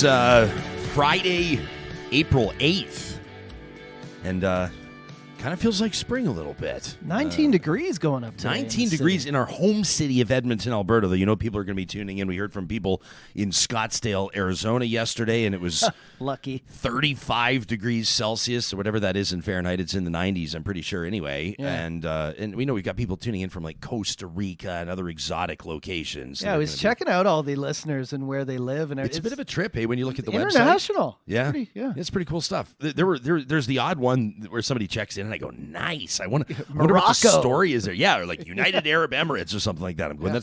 It's Friday, April 8th, and kind of feels like spring a little bit. 19 degrees going up today. 19 degrees in our home city of Edmonton, Alberta. Though, you know, people are going to be tuning in. We heard from people in Scottsdale, Arizona yesterday, and it was lucky 35 degrees Celsius or whatever that is in Fahrenheit. It's in the 90s, I'm pretty sure, anyway. Yeah. And we know we've got people tuning in from like Costa Rica and other exotic locations. Yeah, I was checking out all the listeners and where they live, and it's a bit of a trip, when you look at the international. website. Yeah, it's pretty cool stuff. There's the odd one where somebody checks in, and I go, nice. I wonder what the story is there. Yeah, or like United Arab Emirates or something like that. I'm going, I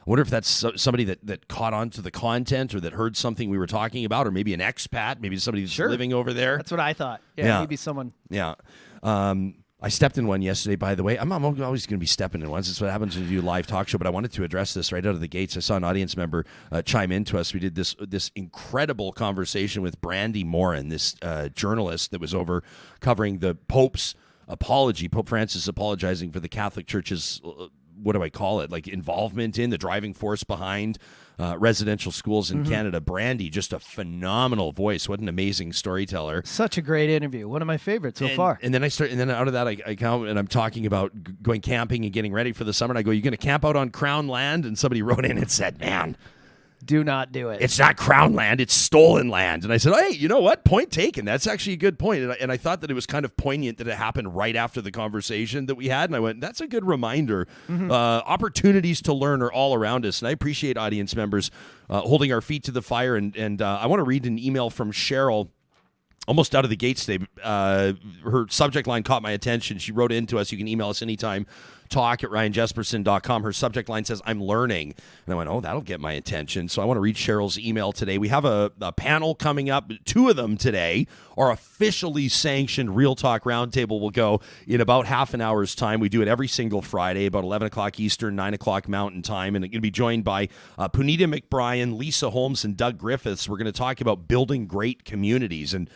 wonder if that's somebody that caught on to the content or that heard something we were talking about, or maybe an expat, maybe somebody that's living over there. That's what I thought. Yeah, maybe someone. Yeah. I stepped in one yesterday, by the way. I'm always going to be stepping in ones. It's what happens when you do a live talk show, but I wanted to address this right out of the gates. I saw an audience member chime in to us. We did this incredible conversation with Brandy Morin, this journalist that was over covering the Pope's apology, Pope Francis apologizing for the Catholic Church's, what do I call it, like involvement in the driving force behind residential schools in Canada. Brandy, just a phenomenal voice. What an amazing storyteller. Such a great interview. One of my favorites so far. And then out of that, I come and I'm talking about going camping and getting ready for the summer. And I go, you going to camp out on Crown land? And somebody wrote in and said, man, do not do it. It's not Crown land, it's stolen land. And I said, hey, you know what? Point taken. That's actually a good point. And I thought that it was kind of poignant that it happened right after the conversation that we had. And I went, that's a good reminder. Opportunities to learn are all around us. And I appreciate audience members holding our feet to the fire. And I want to read an email from Cheryl. Almost out of the gates today. Her subject line caught my attention. She wrote into us. You can email us anytime. talk@ryanjesperson.com. Her subject line says, I'm learning. And I went, oh, that'll get my attention. So I want to read Cheryl's email today. We have a panel coming up. Two of them today. Our officially sanctioned Real Talk Roundtable will go in about half an hour's time. We do it every single Friday, about 11 o'clock Eastern, 9 o'clock Mountain Time. And it's going to be joined by Puneeta McBryan, Lisa Holmes, and Doug Griffiths. We're going to talk about building great communities and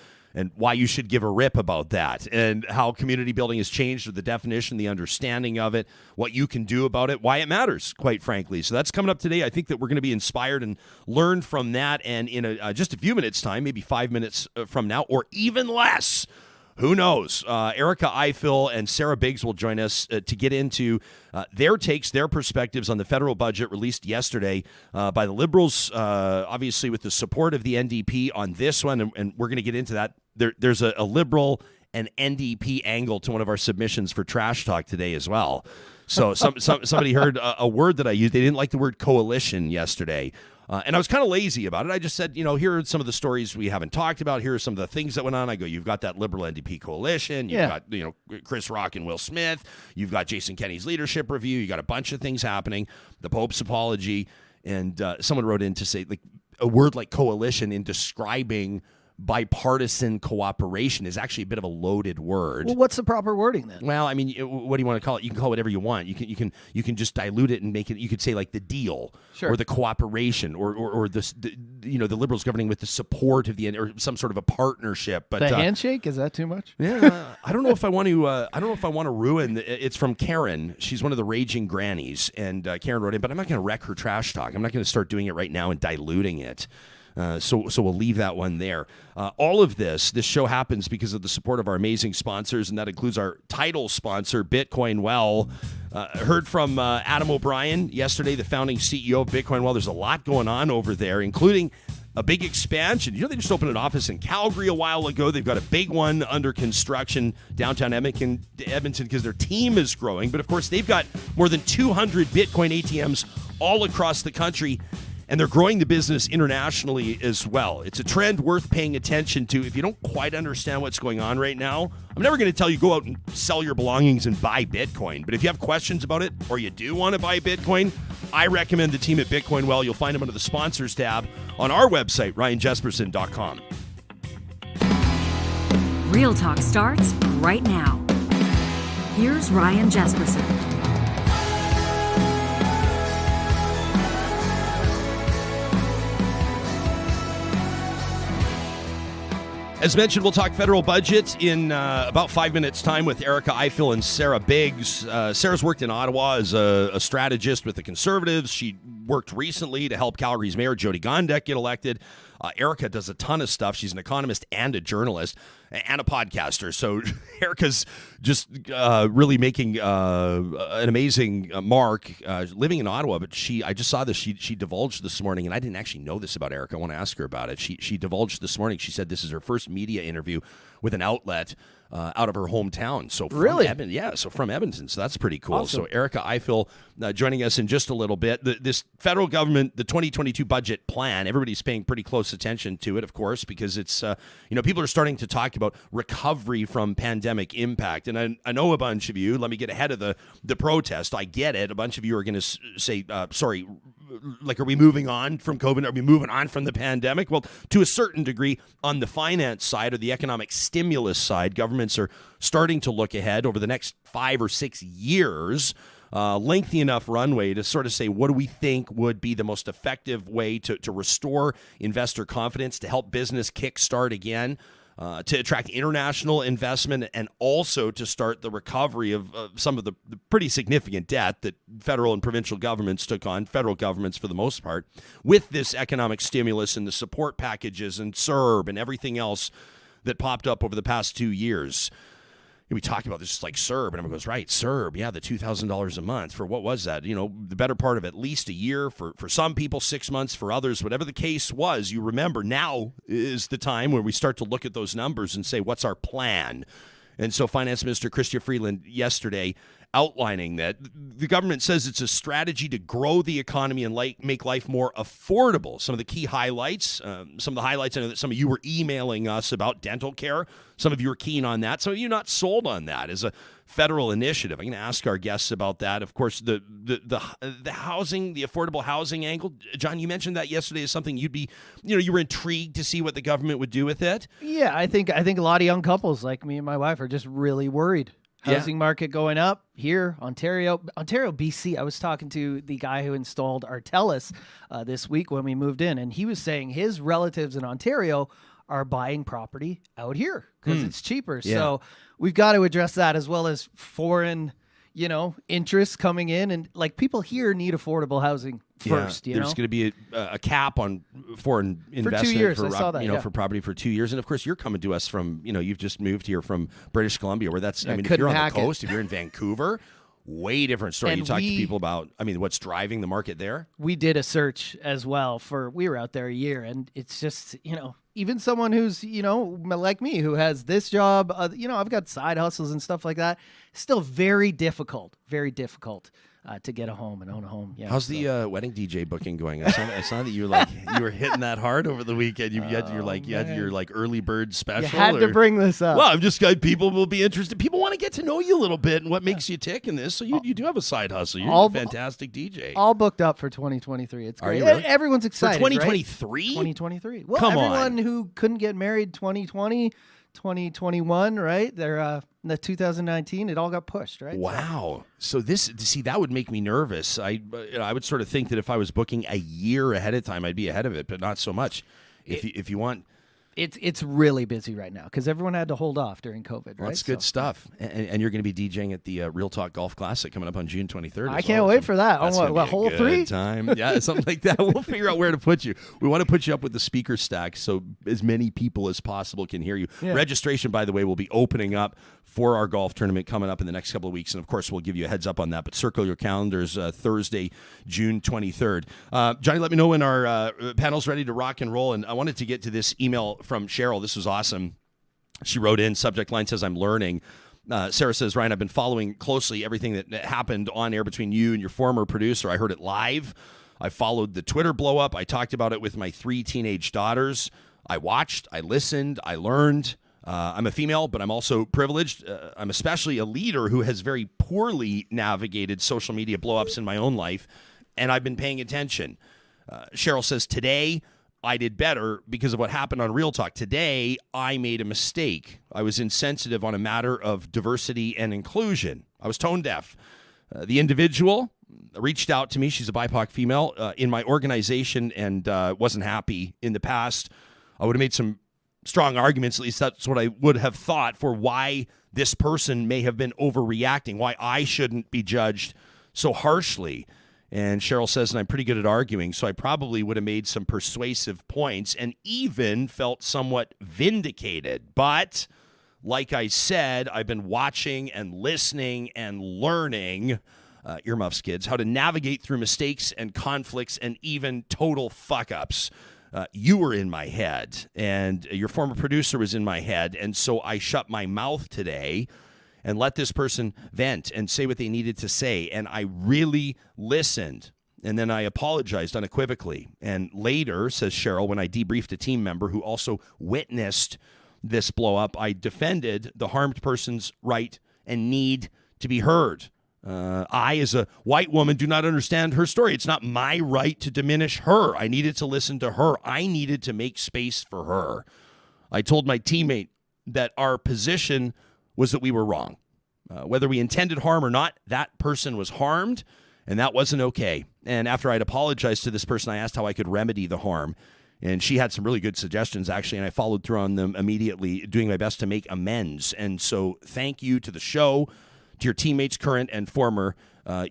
why you should give a rip about that, and how community building has changed, or the definition, the understanding of it, what you can do about it, why it matters, quite frankly. So that's coming up today. I think that we're going to be inspired and learn from that, and in just a few minutes' time, maybe 5 minutes from now, or even less, who knows? Erica Ifill and Sarah Biggs will join us to get into their takes, their perspectives on the federal budget released yesterday by the Liberals, obviously with the support of the NDP on this one, and we're going to get into that. There's a Liberal and NDP angle to one of our submissions for Trash Talk today as well. So somebody heard a word that I used. They didn't like the word coalition yesterday. And I was kind of lazy about it. I just said, here are some of the stories we haven't talked about. Here are some of the things that went on. I go, you've got that Liberal NDP coalition. You've got, Chris Rock and Will Smith. You've got Jason Kenney's leadership review. You got a bunch of things happening. The Pope's apology. And someone wrote in to say, like, a word like coalition in describing bipartisan cooperation is actually a bit of a loaded word. Well, what's the proper wording then? Well, I mean, what do you want to call it? You can call it whatever you want. You can just dilute it and make it. You could say like the deal, or the cooperation, or the Liberals governing with the support of the, or some sort of a partnership. But the handshake, is that too much? Yeah, I don't know if I want to. I don't know if I want to ruin. It's from Karen. She's one of the raging grannies, and Karen wrote in. But I'm not going to wreck her trash talk. I'm not going to start doing it right now and diluting it. So we'll leave that one there. All of this show happens because of the support of our amazing sponsors, and that includes our title sponsor, Bitcoin Well. Heard from Adam O'Brien yesterday, the founding CEO of Bitcoin Well. There's a lot going on over there, including a big expansion. They just opened an office in Calgary a while ago. They've got a big one under construction downtown Edmonton because their team is growing. But, of course, they've got more than 200 Bitcoin ATMs all across the country. And they're growing the business internationally as well. It's a trend worth paying attention to. If you don't quite understand what's going on right now, I'm never going to tell you go out and sell your belongings and buy Bitcoin. But if you have questions about it, or you do want to buy Bitcoin, I recommend the team at Bitcoin Well. You'll find them under the sponsors tab on our website, ryanjesperson.com. Real Talk starts right now. Here's Ryan Jesperson. As mentioned, we'll talk federal budget in about 5 minutes' time with Erica Ifill and Sarah Biggs. Sarah's worked in Ottawa as a strategist with the Conservatives. She worked recently to help Calgary's mayor, Jody Gondek, get elected. Erica does a ton of stuff. She's an economist and a journalist and a podcaster. So Erica's just really making an amazing mark living in Ottawa. But I just saw this. She divulged this morning, and I didn't actually know this about Erica. I want to ask her about it. She divulged this morning. She said this is her first media interview with an outlet out of her hometown. So from really? From Edmonton. So that's pretty cool. Awesome. So Erica Ifill joining us in just a little bit. This federal government, the 2022 budget plan, everybody's paying pretty close attention to it, of course, because it's, people are starting to talk about recovery from pandemic impact. And I know a bunch of you, let me get ahead of the protest. I get it. A bunch of you are going to say, sorry, like, are we moving on from COVID? Are we moving on from the pandemic? Well, to a certain degree, on the finance side or the economic stimulus side, governments are starting to look ahead over the next 5 or 6 years, lengthy enough runway to sort of say, what do we think would be the most effective way to restore investor confidence, to help business kickstart again, to attract international investment, and also to start the recovery of some of the pretty significant debt that federal and provincial governments took on, federal governments for the most part, with this economic stimulus and the support packages and CERB and everything else that popped up over the past 2 years. We talk about this just like CERB, and everyone goes, right, CERB, yeah, the $2,000 a month for what was that? The better part of at least a year, for some people 6 months, for others, whatever the case was. You remember, now is the time where we start to look at those numbers and say, what's our plan? And so Finance Minister Chrystia Freeland yesterday outlining that the government says it's a strategy to grow the economy and make life more affordable. Some of the key highlights, I know that some of you were emailing us about dental care. Some of you are keen on that. Some of you not sold on that as a federal initiative. I'm going to ask our guests about that. Of course, the housing, the affordable housing angle. John, you mentioned that yesterday as something you'd be, you were intrigued to see what the government would do with it. Yeah, I think a lot of young couples like me and my wife are just really worried. Housing market going up here, Ontario, BC. I was talking to the guy who installed our TELUS this week when we moved in, and he was saying his relatives in Ontario are buying property out here because it's cheaper. Yeah. So we've got to address that, as well as foreign, interests coming in, and like, people here need affordable housing first. There's going to be a cap on foreign investment for 2 years. I saw that, for property for 2 years. And of course, you're coming to us from, you've just moved here from British Columbia, where that's, if you're on the coast, if you're in Vancouver, way different story. And you talk to people about, what's driving the market there. We did a search as well we were out there a year, and it's just, even someone who's, like me, who has this job, I've got side hustles and stuff like that. Still very difficult to get a home and own a home. Yeah. How's the wedding DJ booking going? I saw that you were hitting that hard over the weekend. You had your early bird special. You had to bring this up. Well, I'm just people will be interested. People want to get to know you a little bit and what makes you tick in this. So you do have a side hustle. You're a fantastic DJ. All booked up for 2023. It's great. Are you really? Everyone's excited. For 2023? Right? 2023. Well, Come everyone who couldn't get married 2020, 2021, right? They're the 2019, it all got pushed, right? Wow. So that would make me nervous. I would sort of think that if I was booking a year ahead of time, I'd be ahead of it, but not so much. If you want, it's really busy right now because everyone had to hold off during COVID, right? That's good stuff. And you're going to be DJing at the Real Talk Golf Classic coming up on June 23rd. I can't wait for that. That's what hole 3? Time. Yeah, something like that. We'll figure out where to put you. We want to put you up with the speaker stack so as many people as possible can hear you. Yeah. Registration, by the way, will be opening up for our golf tournament coming up in the next couple of weeks. And, of course, we'll give you a heads up on that. But circle your calendars Thursday, June 23rd. Johnny, let me know when our panel's ready to rock and roll. And I wanted to get to this email from Cheryl. This was awesome. She wrote in, subject line says, I'm learning. Sarah says, Ryan, I've been following closely everything that happened on air between you and your former producer. I heard it live. I followed the Twitter blow up. I talked about it with my 3 teenage daughters. I watched, I listened, I learned. I'm a female, but I'm also privileged. I'm especially a leader who has very poorly navigated social media blow-ups in my own life, and I've been paying attention. Cheryl says, today I did better because of what happened on Real Talk. Today I made a mistake. I was insensitive on a matter of diversity and inclusion. I was tone deaf. The individual reached out to me. She's a BIPOC female in my organization and wasn't happy in the past. I would have made some strong arguments, at least that's what I would have thought, for why this person may have been overreacting, why I shouldn't be judged so harshly. And Cheryl says, and I'm pretty good at arguing, so I probably would have made some persuasive points and even felt somewhat vindicated. But like I said, I've been watching and listening and learning, earmuffs kids, how to navigate through mistakes and conflicts and even total fuck-ups. You were in my head, and your former producer was in my head, and so I shut my mouth today and let this person vent and say what they needed to say. And I really listened. And then I apologized unequivocally. And later, says Cheryl, when I debriefed a team member who also witnessed this blow up, I defended the harmed person's right and need to be heard. I, as a white woman, do not understand her story. It's not my right to diminish her. I needed to listen to her. I needed to make space for her. I told my teammate that our position was that we were wrong. Whether we intended harm or not, that person was harmed, and that wasn't okay. And after I'd apologized to this person, I asked how I could remedy the harm. And she had some really good suggestions, actually, and I followed through on them immediately, doing my best to make amends. And so thank you to the show, to your teammates, current and former.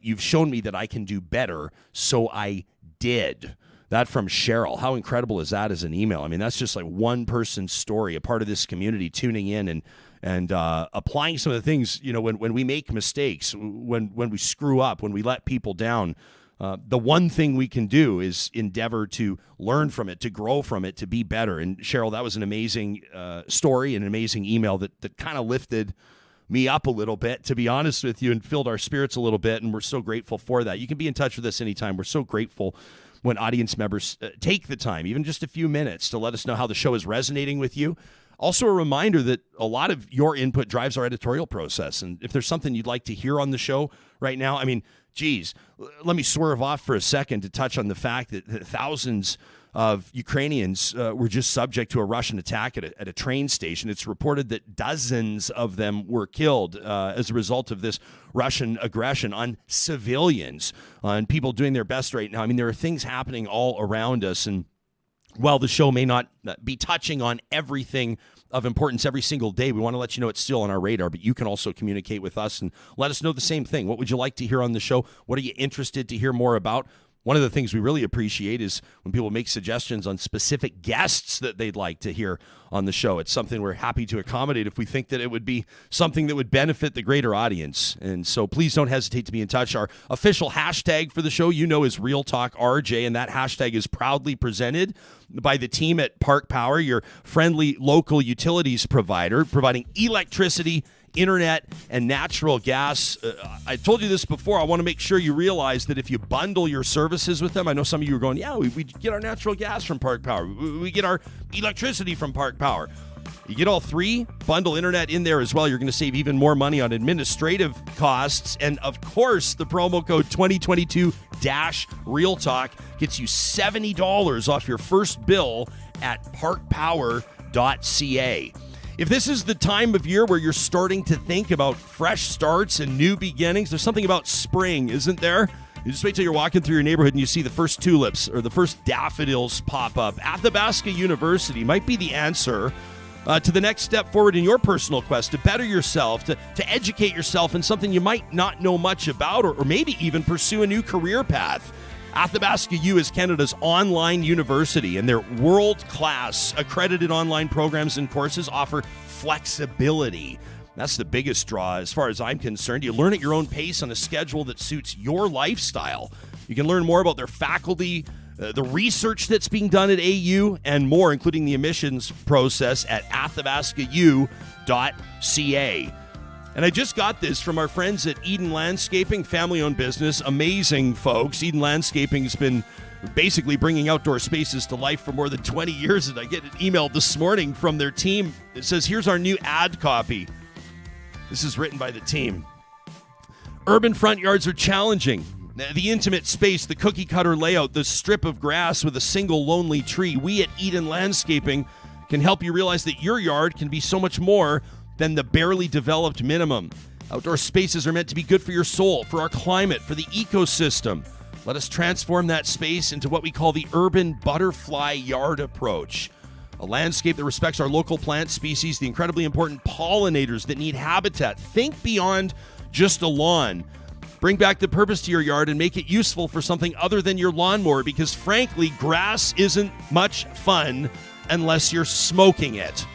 You've shown me that I can do better, so I did. That from Cheryl. How incredible is that as an email? I mean, that's just like one person's story, a part of this community tuning in and applying some of the things, when we make mistakes, when we screw up, when we let people down. The one thing we can do is endeavor to learn from it, to grow from it, to be better. And Cheryl, that was an amazing story and an amazing email that kind of lifted me up a little bit, to be honest with you, and filled our spirits a little bit. And we're so grateful for that. You can be in touch with us anytime. We're so grateful when audience members take the time, even just a few minutes, to let us know how the show is resonating with you. Also, a reminder that a lot of your input drives our editorial process. And if there's something you'd like to hear on the show right now, I mean, geez, let me swerve off for a second to touch on the fact that thousands of Ukrainians were just subject to a Russian attack at a train station. It's reported that dozens of them were killed as a result of this Russian aggression on civilians, and people doing their best right now. I mean, there are things happening all around us, and while the show may not be touching on everything of importance every single day, we want to let you know it's still on our radar, but you can also communicate with us and let us know the same thing. What would you like to hear on the show? What are you interested to hear more about? One of the things we really appreciate is when people make suggestions on specific guests that they'd like to hear on the show. It's something we're happy to accommodate if we think that it would be something that would benefit the greater audience. And so please don't hesitate to be in touch. Our official hashtag for the show, is Real Talk RJ, and that hashtag is proudly presented by the team at Park Power, your friendly local utilities provider, providing electricity, internet, and natural gas. I told you this before. I want to make sure you realize that if you bundle your services with them, I know some of you are going, yeah, we get our natural gas from Park Power. We get our electricity from Park Power. You get all three, bundle internet in there as well. You're going to save even more money on administrative costs. And of course, the promo code 2022-Real Talk gets you $70 off your first bill at parkpower.ca. If this is the time of year where you're starting to think about fresh starts and new beginnings, there's something about spring, isn't there? You just wait till you're walking through your neighborhood and you see the first tulips or the first daffodils pop up. Athabasca University might be the answer to the next step forward in your personal quest to better yourself, to educate yourself in something you might not know much about, or maybe even pursue a new career path. Athabasca U is Canada's online university, and their world-class accredited online programs and courses offer flexibility. That's the biggest draw as far as I'm concerned. You learn at your own pace on a schedule that suits your lifestyle. You can learn more about their faculty, the research that's being done at AU, and more, including the admissions process at athabascau.ca. And I just got this from our friends at Eden Landscaping, family-owned business, amazing folks. Eden Landscaping has been basically bringing outdoor spaces to life for more than 20 years, and I get an email this morning from their team that says, here's our new ad copy. This is written by the team. Urban front yards are challenging. The intimate space, the cookie-cutter layout, the strip of grass with a single lonely tree. We at Eden Landscaping can help you realize that your yard can be so much more than the barely developed minimum. Outdoor spaces are meant to be good for your soul, for our climate, for the ecosystem. Let us transform that space into what we call the urban butterfly yard approach. A landscape that respects our local plant species, the incredibly important pollinators that need habitat. Think beyond just a lawn. Bring back the purpose to your yard and make it useful for something other than your lawnmower, because frankly, grass isn't much fun unless you're smoking it.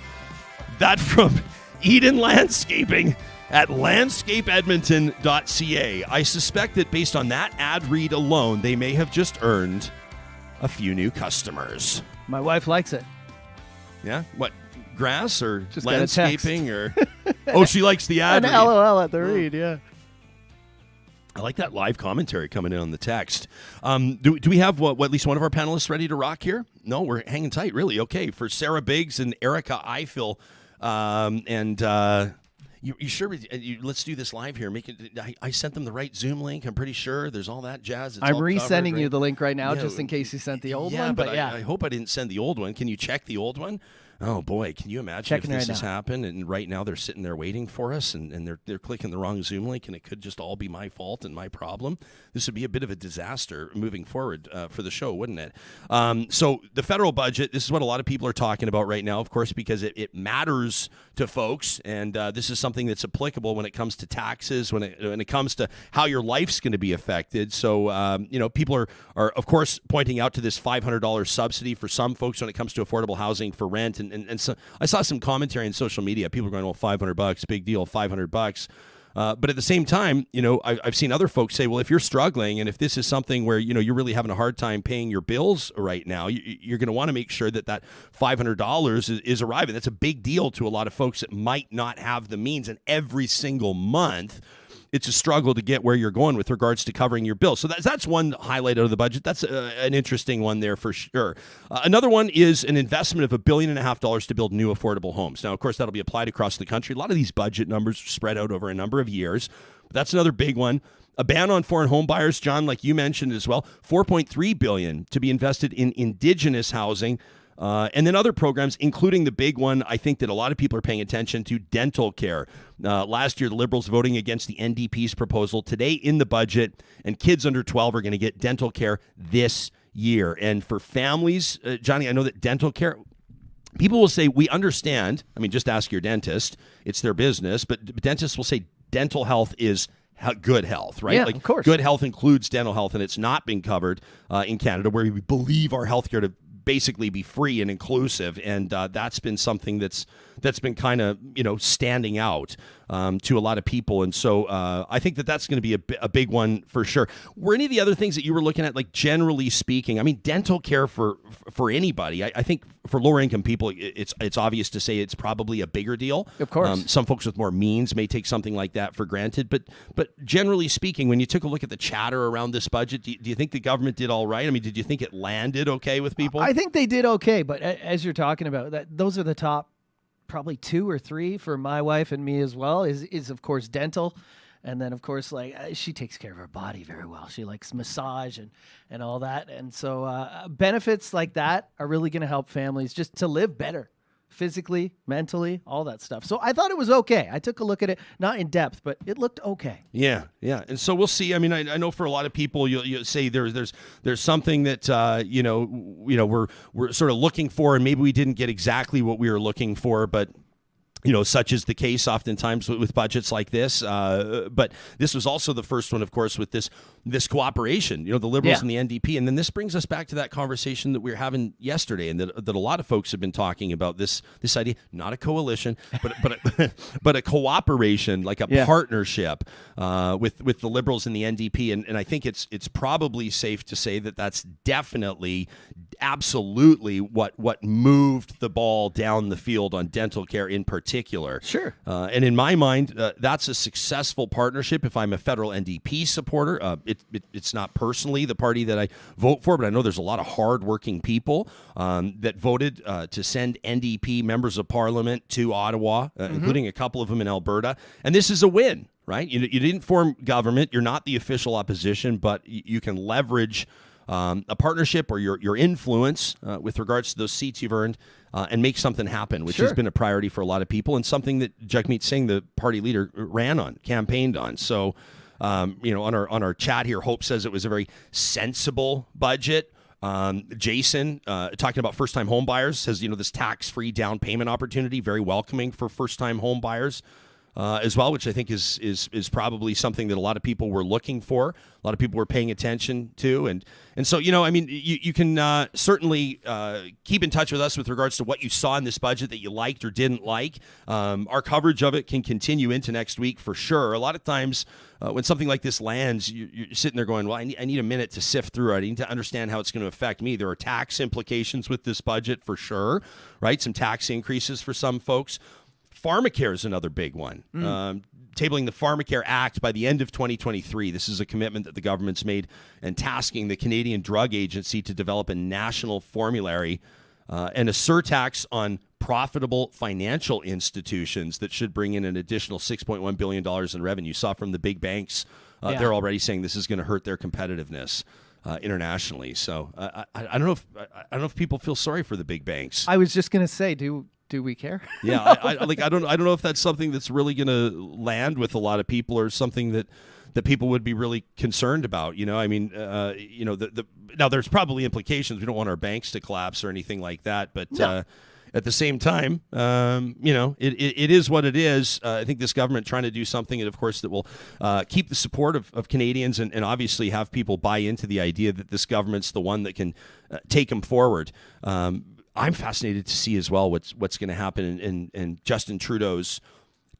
That from Eden Landscaping at landscapeedmonton.ca. I suspect that based on that ad read alone, they may have just earned a few new customers. My wife likes it. Yeah? What, grass or Just landscaping? Or oh, she likes the ad An read. LOL at the read, yeah. I like that live commentary coming in on the text. Do we have what, at least one of our panelists ready to rock here? No, we're hanging tight, really. Okay, for Sarah Biggs and Erica Ifill. You sure? Let's do this live here. I sent them the right Zoom link. I'm pretty sure there's all that jazz. It's I'm all resending covered, you right? the link right now, just in case you sent the old one. But I hope I didn't send the old one. Can you check the old one? Oh boy, can you imagine Checking if this right has now. happened and right now they're sitting there waiting for us and they're clicking the wrong Zoom link and it could just all be my fault and my problem. This would be a bit of a disaster moving forward for the show, wouldn't it? So the federal budget, this is what a lot of people are talking about right now, of course, because it matters to folks, and this is something that's applicable when it comes to taxes, when it comes to how your life's going to be affected. So people are of course pointing out to this $500 subsidy for some folks when it comes to affordable housing for rent. And so I saw some commentary on social media. People are going, well, $500, big deal, $500. But at the same time, I've seen other folks say, well, if you're struggling and if this is something where, you're really having a hard time paying your bills right now, you're going to want to make sure that $500 is arriving. That's a big deal to a lot of folks that might not have the means. And every single month, it's a struggle to get where you're going with regards to covering your bills. So that's one highlight out of the budget. That's an interesting one there for sure. Another one is an investment of $1.5 billion to build new affordable homes. Now, of course, that'll be applied across the country. A lot of these budget numbers are spread out over a number of years. But that's another big one. A ban on foreign home buyers, John, like you mentioned as well. $4.3 billion to be invested in Indigenous housing. And then other programs, including the big one, I think that a lot of people are paying attention to, dental care. Last year, the Liberals voting against the NDP's proposal. Today in the budget, and kids under 12 are going to get dental care this year. And for families, Johnny, I know that dental care, people will say, we understand. I mean, just ask your dentist. It's their business. But dentists will say dental health is good health, right? Yeah, like, of course. Good health includes dental health, and it's not been covered in Canada, where we believe our healthcare to basically be free and inclusive, and that's been something that's been kind of standing out to a lot of people, and so I think that's going to be a big one for sure. Were any of the other things that you were looking at, like generally speaking? I mean, dental care for anybody. I think for lower income people, it's obvious to say it's probably a bigger deal. Of course, some folks with more means may take something like that for granted, but generally speaking, when you took a look at the chatter around this budget, do you think the government did all right? I mean, did you think it landed okay with people? I think they did okay, but as you're talking about that, those are the top probably 2 or 3 for my wife and me as well, is of course dental. And then of course, like she takes care of her body very well. She likes massage and all that. And so benefits like that are really going to help families just to live better, physically, mentally, all that stuff. So I thought it was okay. I took a look at it, not in depth, but it looked okay. Yeah. And so we'll see. I mean, I know for a lot of people, you'll say there's something that we're sort of looking for, and maybe we didn't get exactly what we were looking for, but such is the case oftentimes with budgets like this. But this was also the first one, of course, with this cooperation, the Liberals and the NDP. And then this brings us back to that conversation that we were having yesterday, and that a lot of folks have been talking about this idea, not a coalition, but a cooperation, like a partnership with the Liberals and the NDP. And I think it's probably safe to say that that's definitely, absolutely what moved the ball down the field on dental care in particular. Sure. And in my mind, that's a successful partnership. If I'm a federal NDP supporter, it's not personally the party that I vote for, but I know there's a lot of hardworking people that voted to send NDP members of parliament to Ottawa, including a couple of them in Alberta. And this is a win, right? You didn't form government. You're not the official opposition, but you can leverage a partnership or your influence with regards to those seats you've earned and make something happen, which has been a priority for a lot of people, and something that Jagmeet Singh, the party leader, campaigned on. So, on our chat here, Hope says it was a very sensible budget. Jason, talking about first-time home buyers, says, this tax-free down payment opportunity, very welcoming for first-time home buyers. as well, which I think is probably something that a lot of people were looking for. A lot of people were paying attention to. And so, I mean, you can certainly keep in touch with us with regards to what you saw in this budget that you liked or didn't like. Our coverage of it can continue into next week for sure. A lot of times when something like this lands, you're sitting there going, well, I need a minute to sift through it. I need to understand how it's going to affect me. There are tax implications with this budget for sure, right? Some tax increases for some folks. Pharmacare is another big one. Tabling the Pharmacare Act by the end of 2023. This is a commitment that the government's made, and tasking the Canadian Drug Agency to develop a national formulary and a surtax on profitable financial institutions that should bring in an additional $6.1 billion in revenue. You saw from the big banks, they're already saying this is going to hurt their competitiveness internationally. So I don't know if people feel sorry for the big banks. I was just going to say, do we care? Yeah, I don't know if that's something that's really going to land with a lot of people, or something that people would be really concerned about. I mean, now there's probably implications. We don't want our banks to collapse or anything like that, but no. At the same time, it is what it is. I think this government trying to do something, and of course, that will keep the support of Canadians and obviously have people buy into the idea that this government's the one that can take them forward. I'm fascinated to see as well what's going to happen in Justin Trudeau's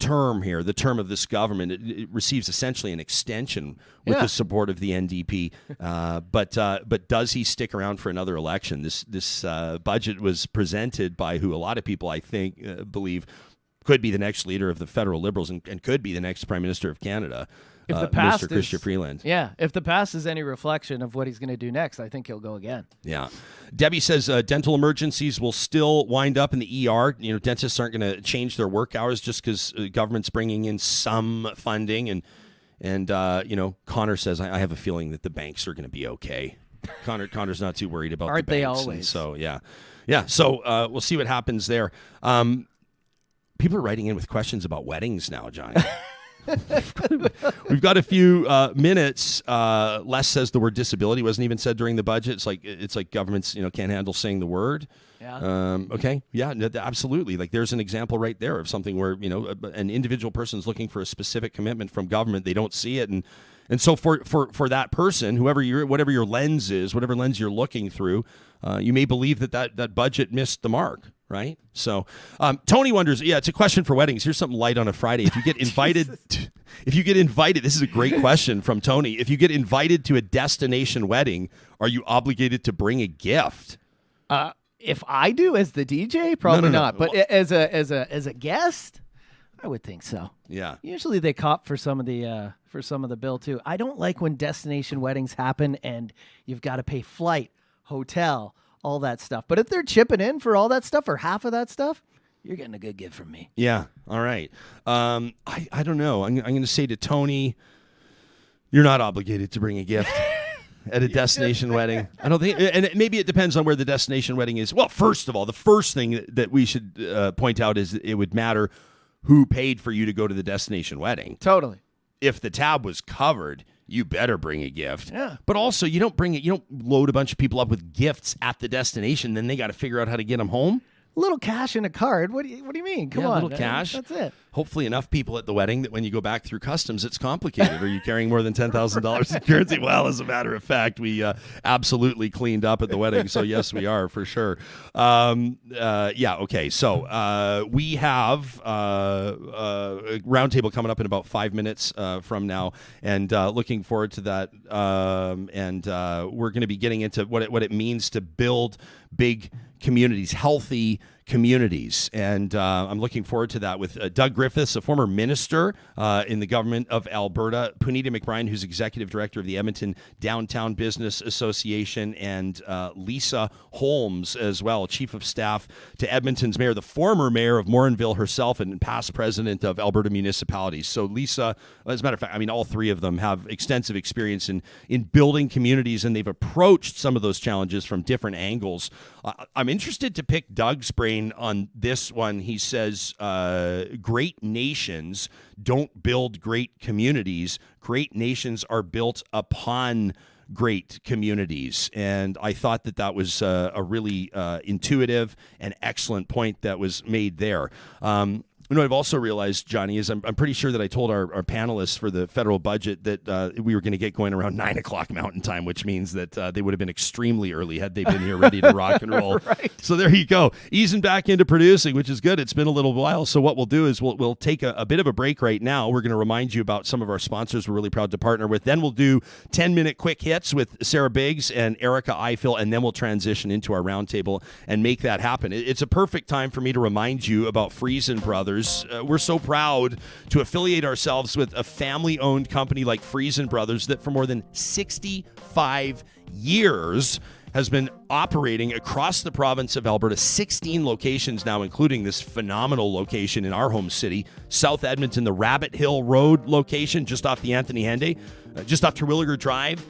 term here, the term of this government. It receives essentially an extension with the support of the NDP. But does he stick around for another election? This budget was presented by who a lot of people, I think, believe could be the next leader of the federal Liberals and could be the next Prime Minister of Canada. If the past Mr. Chrystia Freeland. Yeah, if the past is any reflection of what he's going to do next, I think he'll go again. Yeah. Debbie says dental emergencies will still wind up in the ER. Dentists aren't going to change their work hours just because government's bringing in some funding. And Connor says, I have a feeling that the banks are going to be okay. Connor's not too worried about Aren't the banks. Aren't they always? And so, yeah. Yeah, so we'll see what happens there. People are writing in with questions about weddings now, Johnny. We've got a few minutes. Les says the word disability wasn't even said during the budget. It's like governments can't handle saying the word. Yeah. Okay. Yeah. Absolutely. Like there's an example right there of something where an individual person is looking for a specific commitment from government. They don't see it, and so for that person, whatever your lens is, whatever lens you're looking through, you may believe that budget missed the mark. Right. So Tony wonders, it's a question for weddings. Here's something light on a Friday. If you get invited, this is a great question from Tony. If you get invited to a destination wedding, are you obligated to bring a gift? If I do as the DJ, probably not. But as a guest, I would think so. Yeah. Usually they cop for some of the bill too. I don't like when destination weddings happen and you've got to pay flight, hotel, all that stuff. But if they're chipping in for all that stuff or half of that stuff, you're getting a good gift from me. Yeah. All right. I don't know. I'm going to say to Tony, you're not obligated to bring a gift at a destination wedding. I don't think, and maybe it depends on where the destination wedding is. Well, first of all, the first thing that we should point out is it would matter who paid for you to go to the destination wedding. Totally. If the tab was covered, you better bring a gift. Yeah. But also, you don't load a bunch of people up with gifts at the destination, then they got to figure out how to get them home. A little cash in a card. What do you mean? Come on. A little cash. That's it. Hopefully enough people at the wedding that when you go back through customs, it's complicated. Are you carrying more than $10,000 in currency? Well, as a matter of fact, we absolutely cleaned up at the wedding. So yes, we are for sure. Okay. So we have a roundtable coming up in about 5 minutes from now, and looking forward to that. And we're going to be getting into what it means to build big communities, healthy communities. And I'm looking forward to that with Doug Griffiths, a former minister in the government of Alberta, Puneeta McBryan, who's executive director of the Edmonton Downtown Business Association, and Lisa Holmes as well, chief of staff to Edmonton's mayor, the former mayor of Morinville herself and past president of Alberta Municipalities. So Lisa, as a matter of fact, all three of them have extensive experience in building communities, and they've approached some of those challenges from different angles. I'm interested to pick Doug's brain on this one. He says, great nations don't build great communities. Great nations are built upon great communities. And I thought that was a really intuitive and excellent point that was made there. You know, I've also realized, Johnny, is I'm pretty sure that I told our panelists for the federal budget that we were going to get going around 9 o'clock Mountain Time, which means that they would have been extremely early had they been here ready to rock and roll. Right. So there you go. Easing back into producing, which is good. It's been a little while. So what we'll do is we'll take a bit of a break right now. We're going to remind you about some of our sponsors we're really proud to partner with. Then we'll do 10-minute quick hits with Sarah Biggs and Erica Ifill, and then we'll transition into our roundtable and make that happen. It's a perfect time for me to remind you about Friesen Brothers. We're so proud to affiliate ourselves with a family-owned company like Friesen Brothers that for more than 65 years has been operating across the province of Alberta, 16 locations now, including this phenomenal location in our home city, South Edmonton, the Rabbit Hill Road location, just off the Anthony Henday, just off Terwilliger Drive.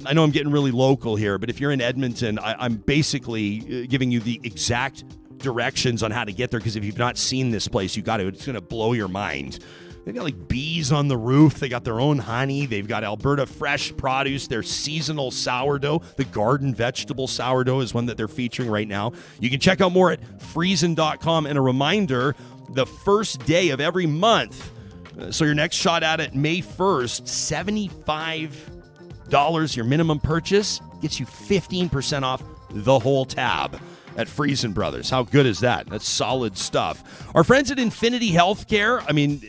I know I'm getting really local here, but if you're in Edmonton, I'm basically giving you the exact directions on how to get there, because if you've not seen this place, you got to. It's going to blow your mind. They've got like bees on the roof. They got their own honey. They've got Alberta fresh produce. Their seasonal sourdough, the garden vegetable sourdough, is one that they're featuring right now. You can check out more at friesen.com. And a reminder, the first day of every month, so your next shot at it, May 1st, $75, your minimum purchase, gets you 15% off the whole tab at Friesen Brothers. How good is that? That's solid stuff. Our friends at Infinity Healthcare, I mean,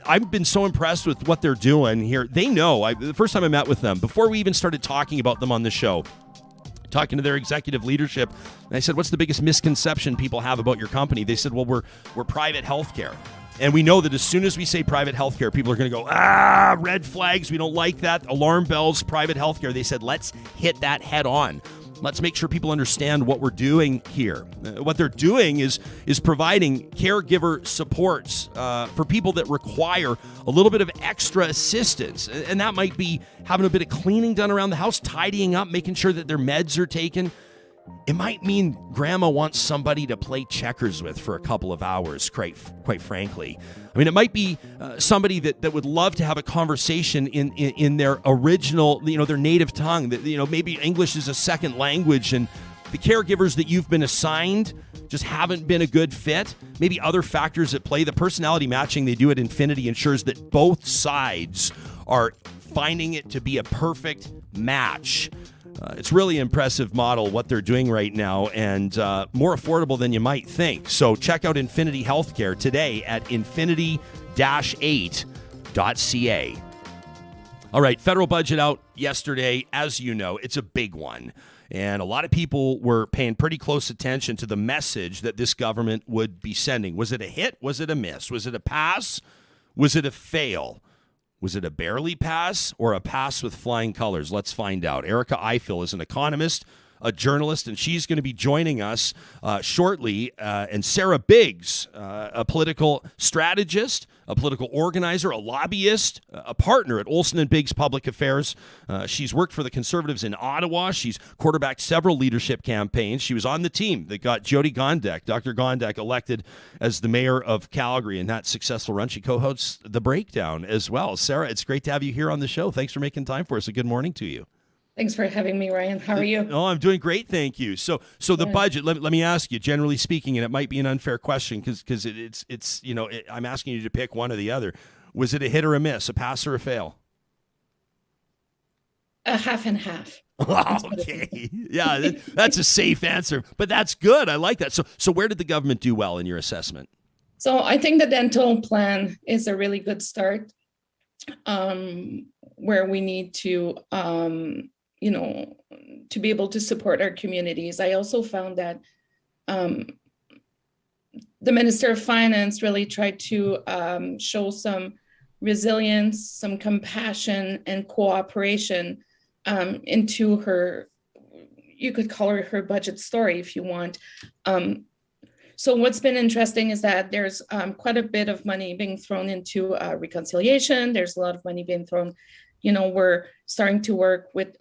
I've been so impressed with what they're doing here. They know, the first time I met with them, before we even started talking about them on the show, talking to their executive leadership, and I said, what's the biggest misconception people have about your company? They said, well, we're private healthcare. And we know that as soon as we say private healthcare, people are going to go, red flags, we don't like that, alarm bells, private healthcare. They said, let's hit that head on. Let's make sure people understand what we're doing here. What they're doing is providing caregiver supports for people that require a little bit of extra assistance. And that might be having a bit of cleaning done around the house, tidying up, making sure that their meds are taken. It might mean grandma wants somebody to play checkers with for a couple of hours, quite frankly. I mean, it might be somebody that would love to have a conversation in their original, their native tongue. That, maybe English is a second language, and the caregivers that you've been assigned just haven't been a good fit. Maybe other factors at play. The personality matching they do at Infinity ensures that both sides are finding it to be a perfect match. It's really impressive model, what they're doing right now, and more affordable than you might think. So check out Infinity Healthcare today at infinity-8.ca. All right, federal budget out yesterday. As you know, it's a big one. And a lot of people were paying pretty close attention to the message that this government would be sending. Was it a hit? Was it a miss? Was it a pass? Was it a fail? Was it a barely pass or a pass with flying colors? Let's find out. Erica Ifill is an economist, a journalist, and she's going to be joining us shortly. And Sarah Biggs, a political strategist, a political organizer, a lobbyist, a partner at Olson & Biggs Public Affairs. She's worked for the Conservatives in Ottawa. She's quarterbacked several leadership campaigns. She was on the team that got Jody Gondek, Dr. Gondek, elected as the mayor of Calgary. In that successful run, she co-hosts The Breakdown as well. Sarah, it's great to have you here on the show. Thanks for making time for us. A good morning to you. Thanks for having me, Ryan. How are you? Oh, I'm doing great, thank you. So the budget. Let me ask you, generally speaking, and it might be an unfair question because it's I'm asking you to pick one or the other. Was it a hit or a miss, a pass or a fail? A half and half. Oh, okay, yeah, that's a safe answer, but that's good. I like that. So where did the government do well in your assessment? So I think the dental plan is a really good start. Where we need to to be able to support our communities. I also found that the Minister of Finance really tried to show some resilience, some compassion, and cooperation into her, you could call her budget story if you want. So what's been interesting is that there's quite a bit of money being thrown into reconciliation. There's a lot of money being thrown. We're starting to work with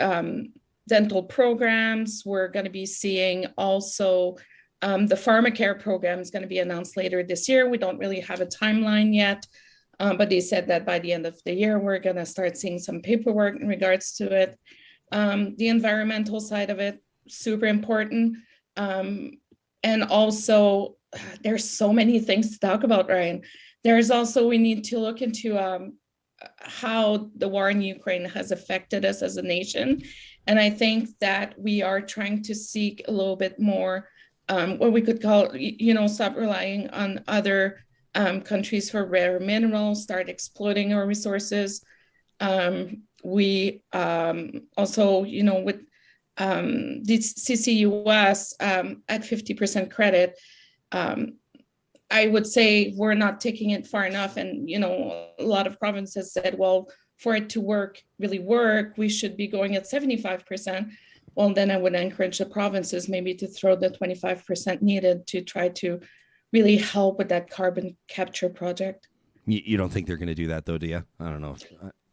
dental programs. We're going to be seeing also the pharmacare program is going to be announced later this year. We don't really have a timeline yet, but they said that by the end of the year, we're going to start seeing some paperwork in regards to it. The environmental side of it, super important. And also there's so many things to talk about, Ryan. There's also, we need to look into how the war in Ukraine has affected us as a nation. And I think that we are trying to seek a little bit more, what we could call, stop relying on other countries for rare minerals, start exploiting our resources. We also, with the CCUS at 50% credit, I would say we're not taking it far enough. And, a lot of provinces said, well, for it to really work, we should be going at 75%. Well, then I would encourage the provinces maybe to throw the 25% needed to try to really help with that carbon capture project. You don't think they're going to do that, though, do you? I don't know.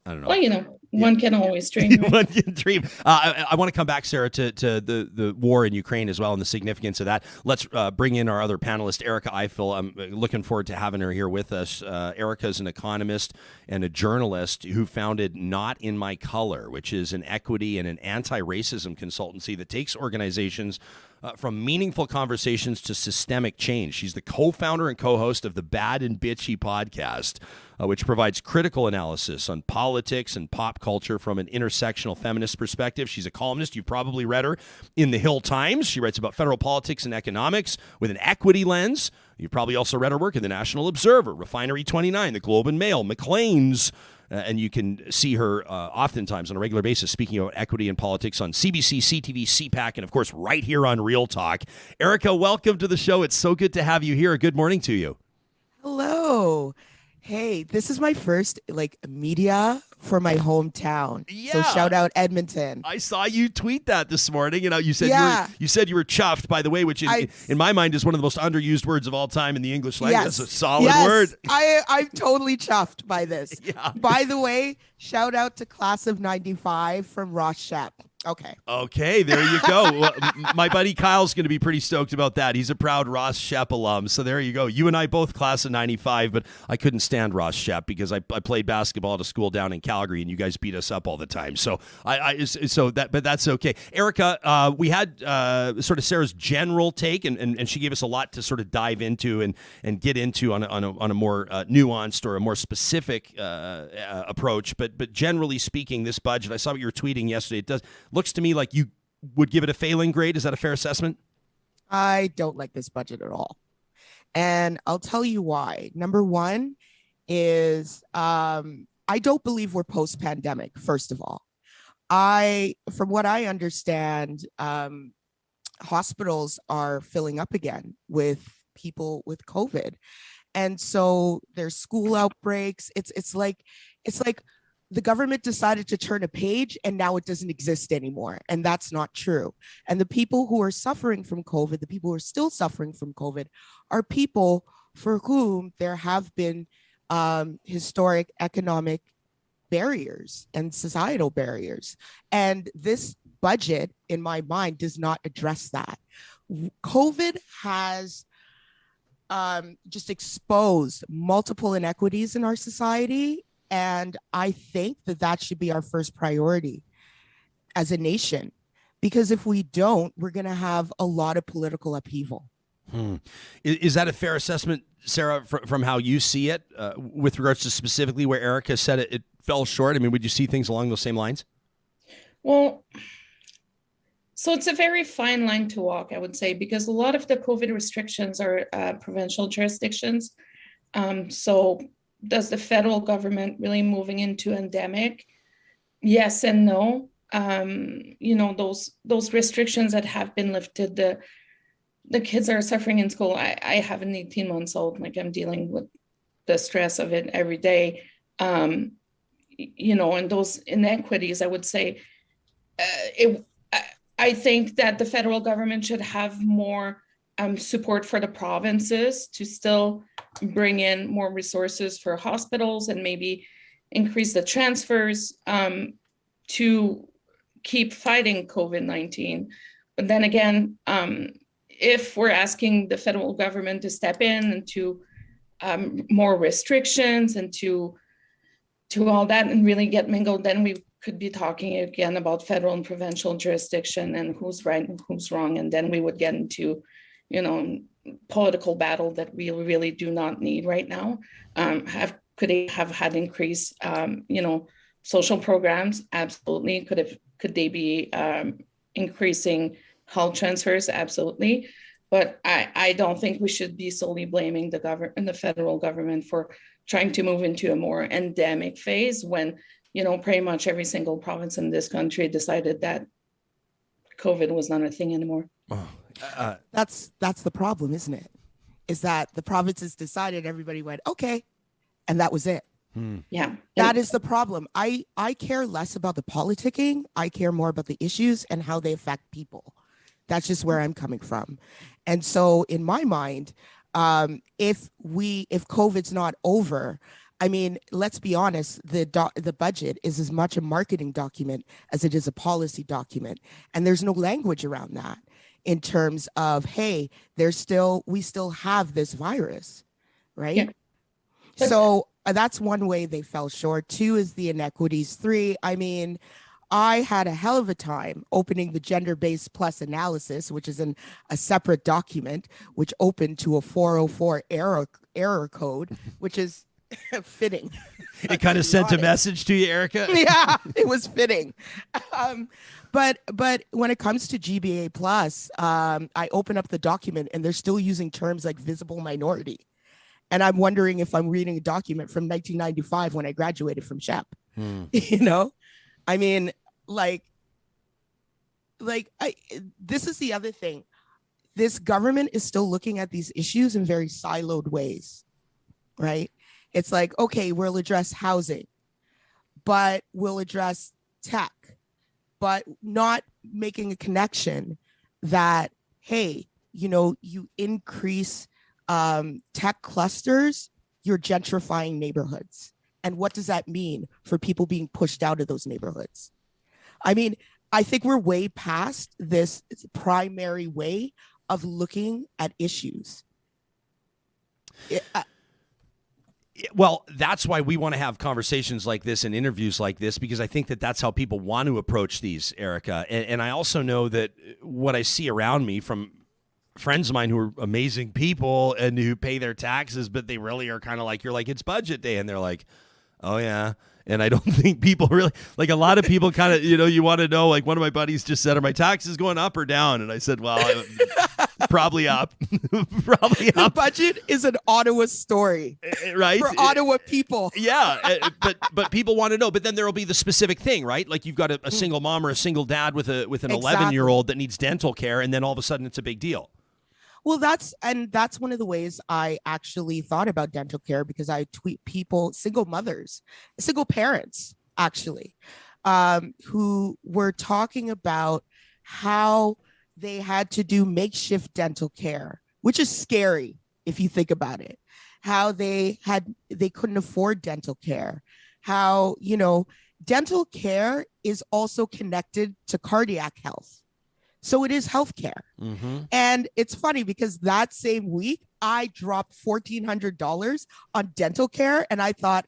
I don't know. Well, one can always dream. Right? One can dream. I want to come back, Sarah, to the war in Ukraine as well and the significance of that. Let's bring in our other panelist, Erica Ifill. I'm looking forward to having her here with us. Erica is an economist and a journalist who founded Not in My Color, which is an equity and an anti-racism consultancy that takes organizations from meaningful conversations to systemic change. She's the co-founder and co-host of the Bad and Bitchy podcast, which provides critical analysis on politics and pop culture from an intersectional feminist perspective. She's a columnist. You've probably read her in the Hill Times. She writes about federal politics and economics with an equity lens. You've probably also read her work in the National Observer, Refinery 29, the Globe and Mail, Maclean's, and you can see her oftentimes on a regular basis speaking about equity and politics on CBC, CTV, CPAC, and of course right here on Real Talk. Erica, welcome to the show. It's so good to have you here. Good morning to you. Hello. Hey, this is my first media for my hometown. Yeah. So shout out Edmonton. I saw you tweet that this morning. You said you said you were chuffed, by the way, which in my mind is one of the most underused words of all time in the English language. Yes. That's a solid word. I'm totally chuffed by this. Yeah. By the way, shout out to class of 95 from Ross Shep. Okay, there you go. Well, my buddy Kyle's going to be pretty stoked about that. He's a proud Ross Shep alum. So there you go. You and I both class of 95, but I couldn't stand Ross Shep because I played basketball at a school down in Calgary and you guys beat us up all the time. So but that's okay. Erica, we had sort of Sarah's general take and she gave us a lot to sort of dive into and get into on a more nuanced or a more specific approach. But generally speaking, this budget, I saw what you were tweeting yesterday. Looks to me like you would give it a failing grade. Is that a fair assessment? I don't like this budget at all. And I'll tell you why. Number one is I don't believe we're post-pandemic, first of all. From what I understand, hospitals are filling up again with people with COVID. And so there's school outbreaks. It's like the government decided to turn a page and now it doesn't exist anymore. And that's not true. And the people who are suffering from COVID, the people who are still suffering from COVID are people for whom there have been historic economic barriers and societal barriers. And this budget, in my mind, does not address that. COVID has just exposed multiple inequities in our society. And I think that should be our first priority as a nation, because if we don't, we're going to have a lot of political upheaval. Is that a fair assessment, Sarah, from how you see it with regards to specifically where Erica said it fell short? I mean, would you see things along those same lines? Well, so it's a very fine line to walk, I would say, because a lot of the COVID restrictions are provincial jurisdictions. So does the federal government really moving into endemic? Yes and no. Those restrictions that have been lifted, the kids are suffering in school. I have an 18 months old, I'm dealing with the stress of it every day. And those inequities, I would say, I think that the federal government should have more support for the provinces to still bring in more resources for hospitals and maybe increase the transfers to keep fighting COVID-19. But then again, if we're asking the federal government to step in and to more restrictions and to all that and really get mingled, then we could be talking again about federal and provincial jurisdiction and who's right and who's wrong. And then we would get into political battle that we really do not need right now. Could they have had increased, social programs? Absolutely. Could they be increasing health transfers? Absolutely. But I don't think we should be solely blaming the federal government for trying to move into a more endemic phase when, pretty much every single province in this country decided that COVID was not a thing anymore. That's the problem, isn't it? Is that the provinces decided, everybody went, okay, and that was it. Yeah. That is the problem. I care less about the politicking. I care more about the issues and how they affect people. That's just where I'm coming from. And so in my mind, if COVID's not over, I mean, let's be honest, the budget is as much a marketing document as it is a policy document. And there's no language around that in terms of, hey, we still have this virus, right? Yeah. So that's one way they fell short. 2 is the inequities. 3, I mean, I had a hell of a time opening the gender-based plus analysis, which is a separate document, which opened to a 404 error code, which is fitting. It kind of sent a message to you, Erica. Yeah, it was fitting. But when it comes to GBA plus, I open up the document and they're still using terms like visible minority. And I'm wondering if I'm reading a document from 1995 when I graduated from SHEP. I mean, this is the other thing. This government is still looking at these issues in very siloed ways, right? It's like, okay, we'll address housing, but we'll address tech, but not making a connection that, hey, you increase tech clusters, you're gentrifying neighborhoods. And what does that mean for people being pushed out of those neighborhoods? I mean, I think we're way past this primary way of looking at issues. Well, that's why we want to have conversations like this and interviews like this, because I think that that's how people want to approach these, Erica. And I also know that what I see around me from friends of mine who are amazing people and who pay their taxes, but they really are kind of like, you're like, it's budget day. And they're like, oh, yeah. And I don't think people really, like a lot of people kind of, you want to know, like one of my buddies just said, are my taxes going up or down? And I said, well, probably up. Probably up. The budget is an Ottawa story, right? For Ottawa people. Yeah, but people want to know. But then there will be the specific thing, right? Like you've got a single mom or a single dad with an 11-year-old that needs dental care, and then all of a sudden it's a big deal. Well, that's one of the ways I actually thought about dental care, because I tweet people, single mothers, single parents, actually, who were talking about how they had to do makeshift dental care, which is scary if you think about it. How they couldn't afford dental care. How, dental care is also connected to cardiac health. So it is healthcare. Mm-hmm. And it's funny because that same week, I dropped $1,400 on dental care. And I thought,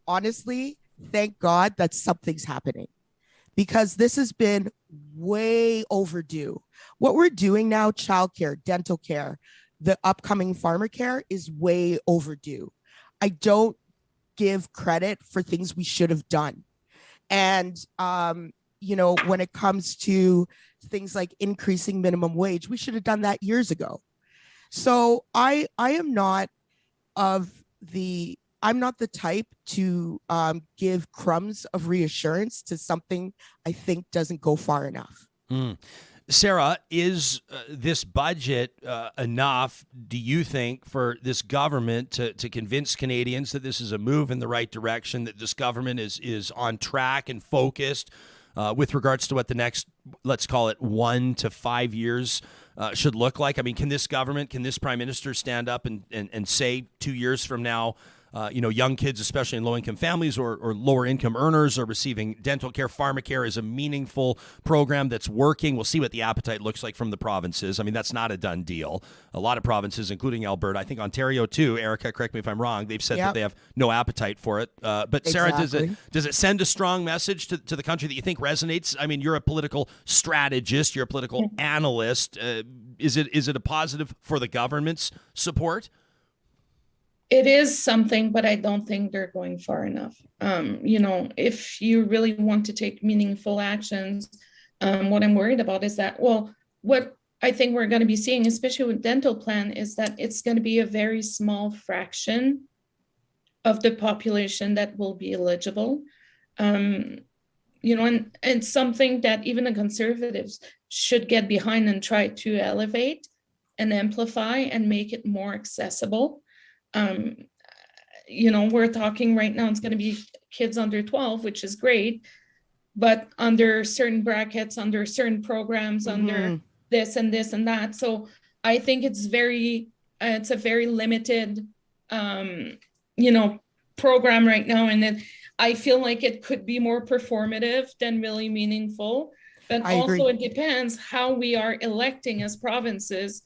honestly, thank God that something's happening, because this has been way overdue. What we're doing now, childcare, dental care, the upcoming pharma care, is way overdue. I don't give credit for things we should have done. And, when it comes to things like increasing minimum wage, we should have done that years ago. So I am not the type to give crumbs of reassurance to something I think doesn't go far enough. Sarah, is this budget enough, do you think, for this government to convince Canadians that this is a move in the right direction, that this government is on track and focused with regards to what the next, let's call it 1 to 5 years should look like? I mean, can this government, can this prime minister stand up and say 2 years from now, young kids, especially in low-income families or lower-income earners, are receiving dental care. Pharmacare is a meaningful program that's working. We'll see what the appetite looks like from the provinces. I mean, that's not a done deal. A lot of provinces, including Alberta, I think Ontario too, Erica, correct me if I'm wrong, they've said that they have no appetite for it. But Sarah, does it send a strong message to the country that you think resonates? I mean, you're a political strategist, you're a political analyst. Is it a positive for the government's support? It is something, but I don't think they're going far enough. If you really want to take meaningful actions, what I'm worried about is that, what I think we're going to be seeing, especially with dental plan, is that it's going to be a very small fraction of the population that will be eligible. And something that even the conservatives should get behind and try to elevate and amplify and make it more accessible. We're talking right now, it's going to be kids under 12, which is great, but under certain brackets, under certain programs, under this and this and that. So I think it's a very limited, program right now. And I feel like it could be more performative than really meaningful. But also it depends how we are electing as provinces,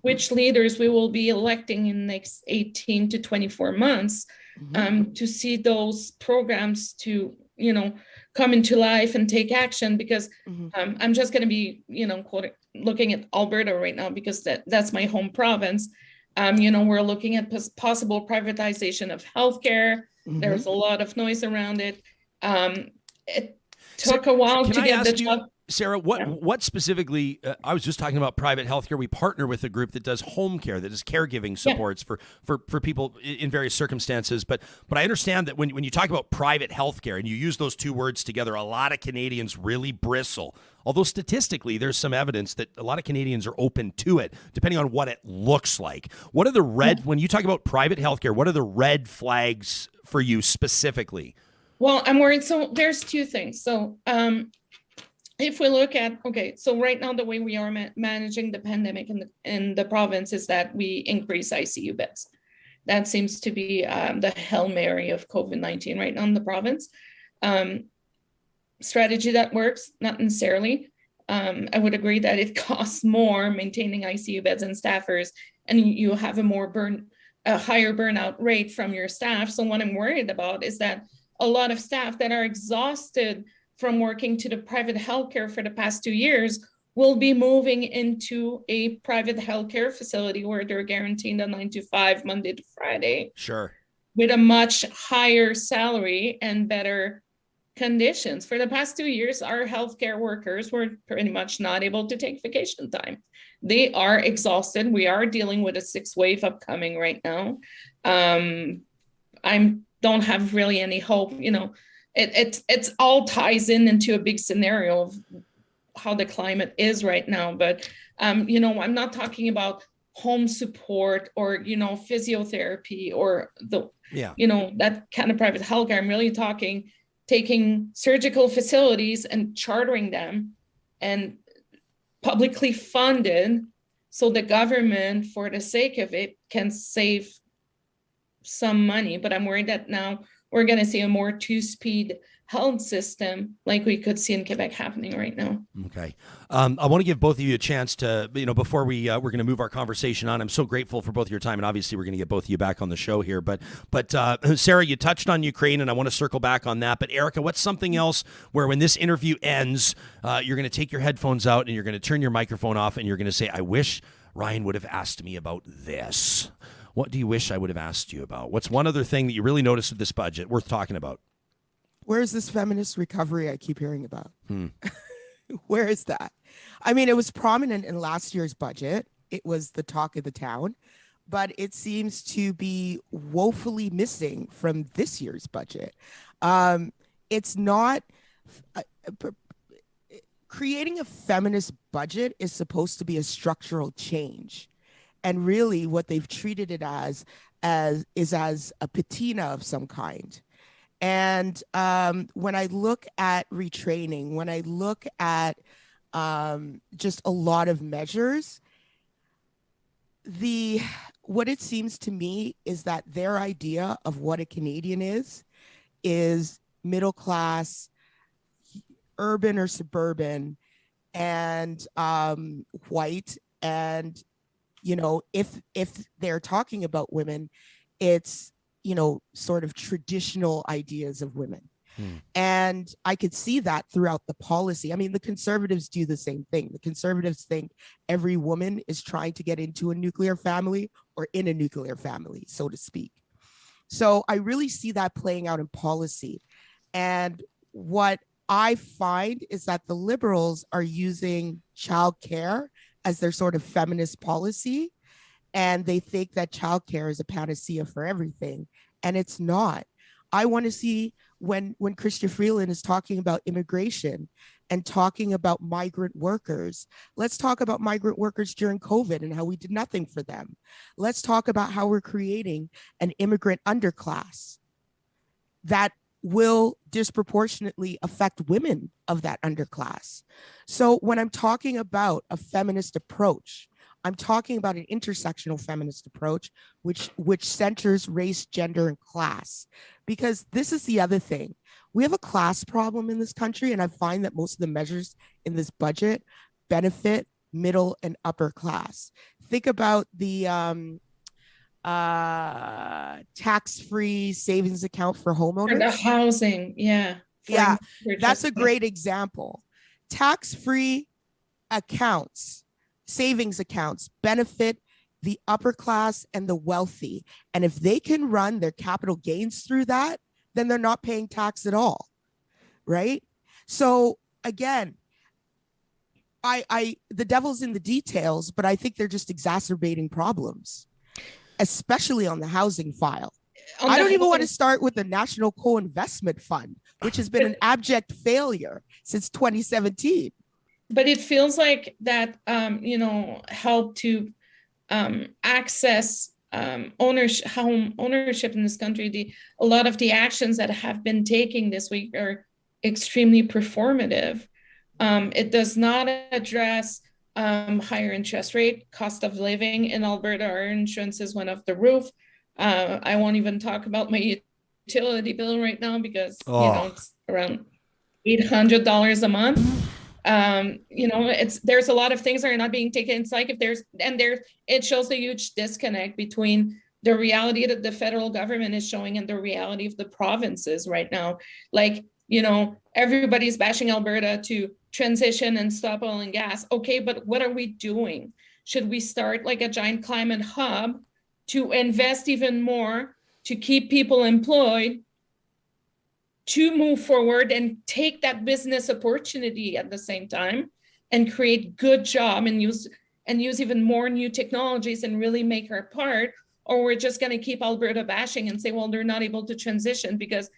which leaders we will be electing in the next 18 to 24 months to see those programs to, come into life and take action. Because I'm just going to be, looking at Alberta right now, because that's my home province. We're looking at possible privatization of healthcare. There's a lot of noise around it. It took a while to get the job. Sarah, what specifically, I was just talking about private healthcare. We partner with a group that does home care, that does caregiving supports for people in various circumstances. But I understand that when you talk about private healthcare and you use those two words together, a lot of Canadians really bristle. Although statistically, there's some evidence that a lot of Canadians are open to it, depending on what it looks like. What are the when you talk about private healthcare, what are the red flags for you specifically? Well, I'm worried. So there's two things. So, if we look at, so right now, the way we are managing the pandemic in the province is that we increase ICU beds. That seems to be the Hail Mary of COVID-19 right now in the province. Strategy that works, not necessarily. I would agree that it costs more maintaining ICU beds and staffers, and you have a higher burnout rate from your staff. So what I'm worried about is that a lot of staff that are exhausted from working to the private healthcare for the past 2 years will be moving into a private healthcare facility where they're guaranteed a 9 to 5 Monday to Friday. Sure. With a much higher salary and better conditions. For the past 2 years, our healthcare workers were pretty much not able to take vacation time. They are exhausted. We are dealing with a 6th wave upcoming right now. I don't have really any hope, It's all ties into a big scenario of how the climate is right now. But, I'm not talking about home support or, physiotherapy or that kind of private healthcare. I'm really talking taking surgical facilities and chartering them and publicly funded so the government, for the sake of it, can save some money. But I'm worried that now we're going to see a more two-speed health system like we could see in Quebec happening right now. Okay. I want to give both of you a chance to, before we're going to move our conversation on. I'm so grateful for both of your time, and obviously we're going to get both of you back on the show here. But Sarah, you touched on Ukraine, and I want to circle back on that. But Erica, what's something else where when this interview ends, you're going to take your headphones out and you're going to turn your microphone off and you're going to say, I wish Ryan would have asked me about this. What do you wish I would have asked you about? What's one other thing that you really noticed with this budget worth talking about? Where's this feminist recovery I keep hearing about? Where is that? I mean, it was prominent in last year's budget. It was the talk of the town, but it seems to be woefully missing from this year's budget. It's not... creating a feminist budget is supposed to be a structural change. And really what they've treated it as a patina of some kind. And when I look at retraining, when I look at just a lot of measures, the what it seems to me is that their idea of what a Canadian is middle class, urban or suburban, and white. And if they're talking about women, it's sort of traditional ideas of women. And I could see that throughout the policy. I mean, the Conservatives do the same thing. The Conservatives think every woman is trying to get into a nuclear family or in a nuclear family, so to speak. So I really see that playing out in policy. And what I find is that the Liberals are using childcare as their sort of feminist policy. And they think that childcare is a panacea for everything. And it's not. I want to see when Chrystia Freeland is talking about immigration and talking about migrant workers, let's talk about migrant workers during COVID and how we did nothing for them. Let's talk about how we're creating an immigrant underclass that will disproportionately affect women of that underclass. So when I'm talking about a feminist approach, I'm talking about an intersectional feminist approach, which centers race, gender, and class. Because this is the other thing. We have a class problem in this country, and I find that most of the measures in this budget benefit middle and upper class. Think about the tax-free savings account for homeowners. For the housing, yeah. Yeah, that's a great example. Tax-free accounts, savings accounts benefit the upper class and the wealthy. And if they can run their capital gains through that, then they're not paying tax at all, right? So again, the devil's in the details, but I think they're just exacerbating problems, especially on the housing file. I don't even want to start with the National Co-Investment Fund, which has been an abject failure since 2017. But it feels like that, help to access home ownership in this country. A lot of the actions that have been taken this week are extremely performative. It does not address higher interest rate, cost of living in Alberta. Our insurances went off the roof. I won't even talk about my utility bill right now because it's around $800 a month. There's a lot of things that are not being taken. It's like it shows a huge disconnect between the reality that the federal government is showing and the reality of the provinces right now. Like, everybody's bashing Alberta to transition and stop oil and gas. Okay, but what are we doing? Should we start like a giant climate hub to invest even more, to keep people employed, to move forward and take that business opportunity at the same time and create good job and use even more new technologies and really make our part? Or we're just going to keep Alberta bashing and say, well, they're not able to transition because,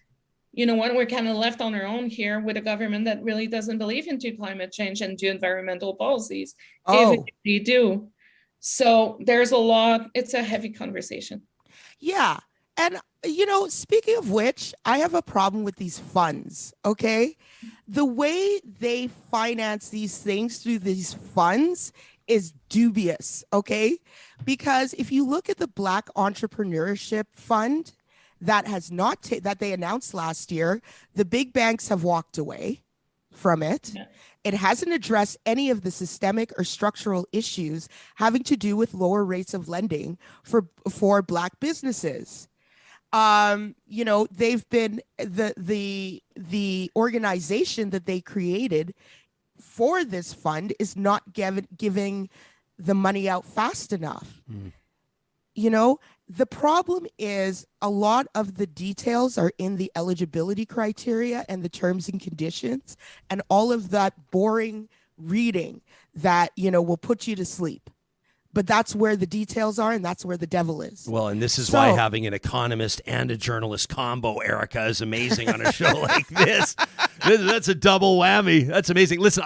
we're kind of left on our own here with a government that really doesn't believe into climate change and do environmental policies. Even if they do. So there's a lot, it's a heavy conversation. Yeah. And, speaking of which, I have a problem with these funds, okay? The way they finance these things through these funds is dubious, okay? Because if you look at the Black Entrepreneurship Fund that that they announced last year, the big banks have walked away from it. Yeah. It hasn't addressed any of the systemic or structural issues having to do with lower rates of lending for Black businesses. They've been the organization that they created for this fund is not giving the money out fast enough. The problem is a lot of the details are in the eligibility criteria and the terms and conditions and all of that boring reading that, will put you to sleep. But that's where the details are, and that's where the devil is. Well, and this is why having an economist and a journalist combo, Erica, is amazing on a show like this. That's a double whammy. That's amazing. Listen,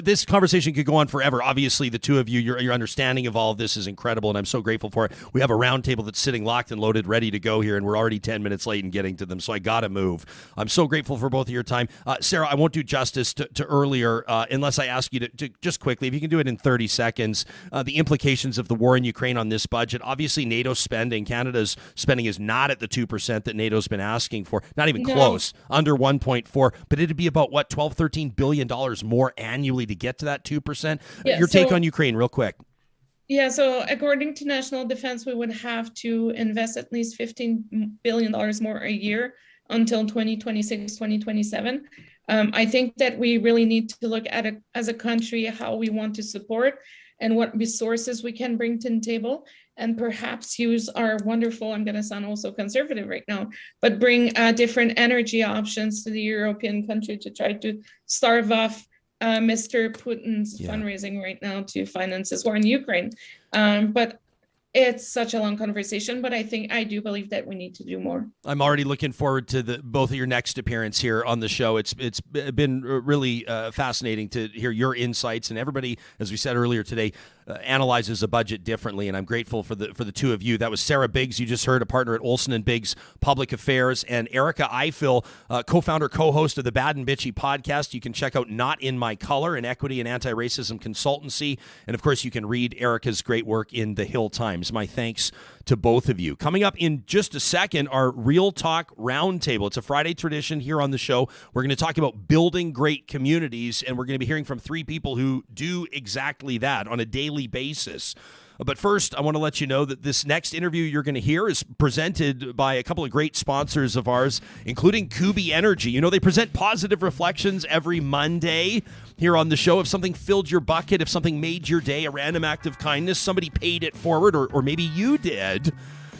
this conversation could go on forever. Obviously, the two of you, your understanding of all of this is incredible, and I'm so grateful for it. We have a roundtable that's sitting locked and loaded, ready to go here, and we're already 10 minutes late in getting to them, so I got to move. I'm so grateful for both of your time. Sarah, I won't do justice to earlier unless I ask you to just quickly, if you can do it in 30 seconds, the implications of the war in Ukraine on this budget. Obviously, NATO's spending, Canada's spending is not at the 2% that NATO's been asking for, not even close, under 1.4, but it'd be about, what, $12-13 billion more annually to get to that 2%? Your take on Ukraine, real quick. Yeah, so according to National Defense, we would have to invest at least $15 billion more a year until 2026, 2027. I think that we really need to look at it as a country, how we want to support and what resources we can bring to the table, and perhaps use our wonderful, I'm going to sound also conservative right now, but bring different energy options to the European country to try to starve off Mr. Putin's fundraising right now to finance his war in Ukraine. But it's such a long conversation, but I do believe that we need to do more. I'm already looking forward to both of your next appearance here on the show. It's been really fascinating to hear your insights, and everybody, as we said earlier today, analyzes a budget differently, and I'm grateful for the two of you. That was Sarah Biggs, you just heard, a partner at Olson & Biggs Public Affairs, and Erica Ifill, co-founder, co-host of the Bad and Bitchy podcast. You can check out Not in My Color, an equity and anti-racism consultancy, and of course you can read Erica's great work in the Hill Times. My thanks to both of you. Coming up in just a second, our Real Talk Roundtable. It's a Friday tradition here on the show. We're going to talk about building great communities, and we're going to be hearing from three people who do exactly that on a daily basis. But first, I want to let you know that this next interview you're going to hear is presented by a couple of great sponsors of ours, including Kubi Energy. You know, they present positive reflections every Monday here on the show. If something filled your bucket, if something made your day, a random act of kindness, somebody paid it forward, or maybe you did,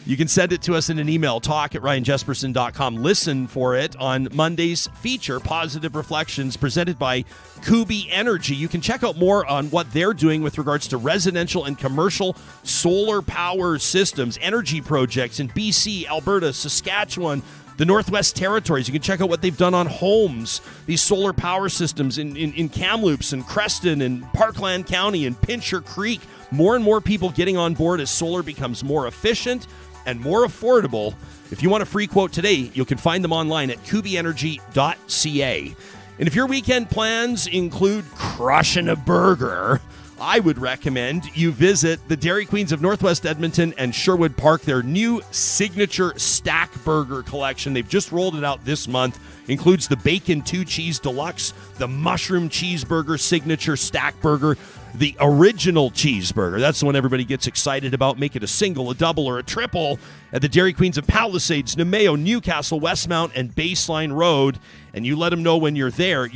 you can send it to us in an email, talk@ryanjesperson.com. Listen for it on Monday's feature, Positive Reflections, presented by Kubi Energy. You can check out more on what they're doing with regards to residential and commercial solar power systems, energy projects in BC, Alberta, Saskatchewan, the Northwest Territories. You can check out what they've done on Holmes, these solar power systems in Kamloops and Creston and Parkland County and Pincher Creek. More and more people getting on board as solar becomes more efficient and more affordable. If you want a free quote today, you can find them online at kubienergy.ca. And if your weekend plans include crushing a burger, I would recommend you visit the Dairy Queens of Northwest Edmonton and Sherwood Park, their new signature stack burger collection. They've just rolled it out this month. Includes the Bacon 2-Cheese Deluxe, the Mushroom Cheeseburger Signature Stack Burger, the Original Cheeseburger. That's the one everybody gets excited about. Make it a single, a double, or a triple at the Dairy Queens of Palisades, Nemeo, Newcastle, Westmount, and Baseline Road. And you let them know when you're there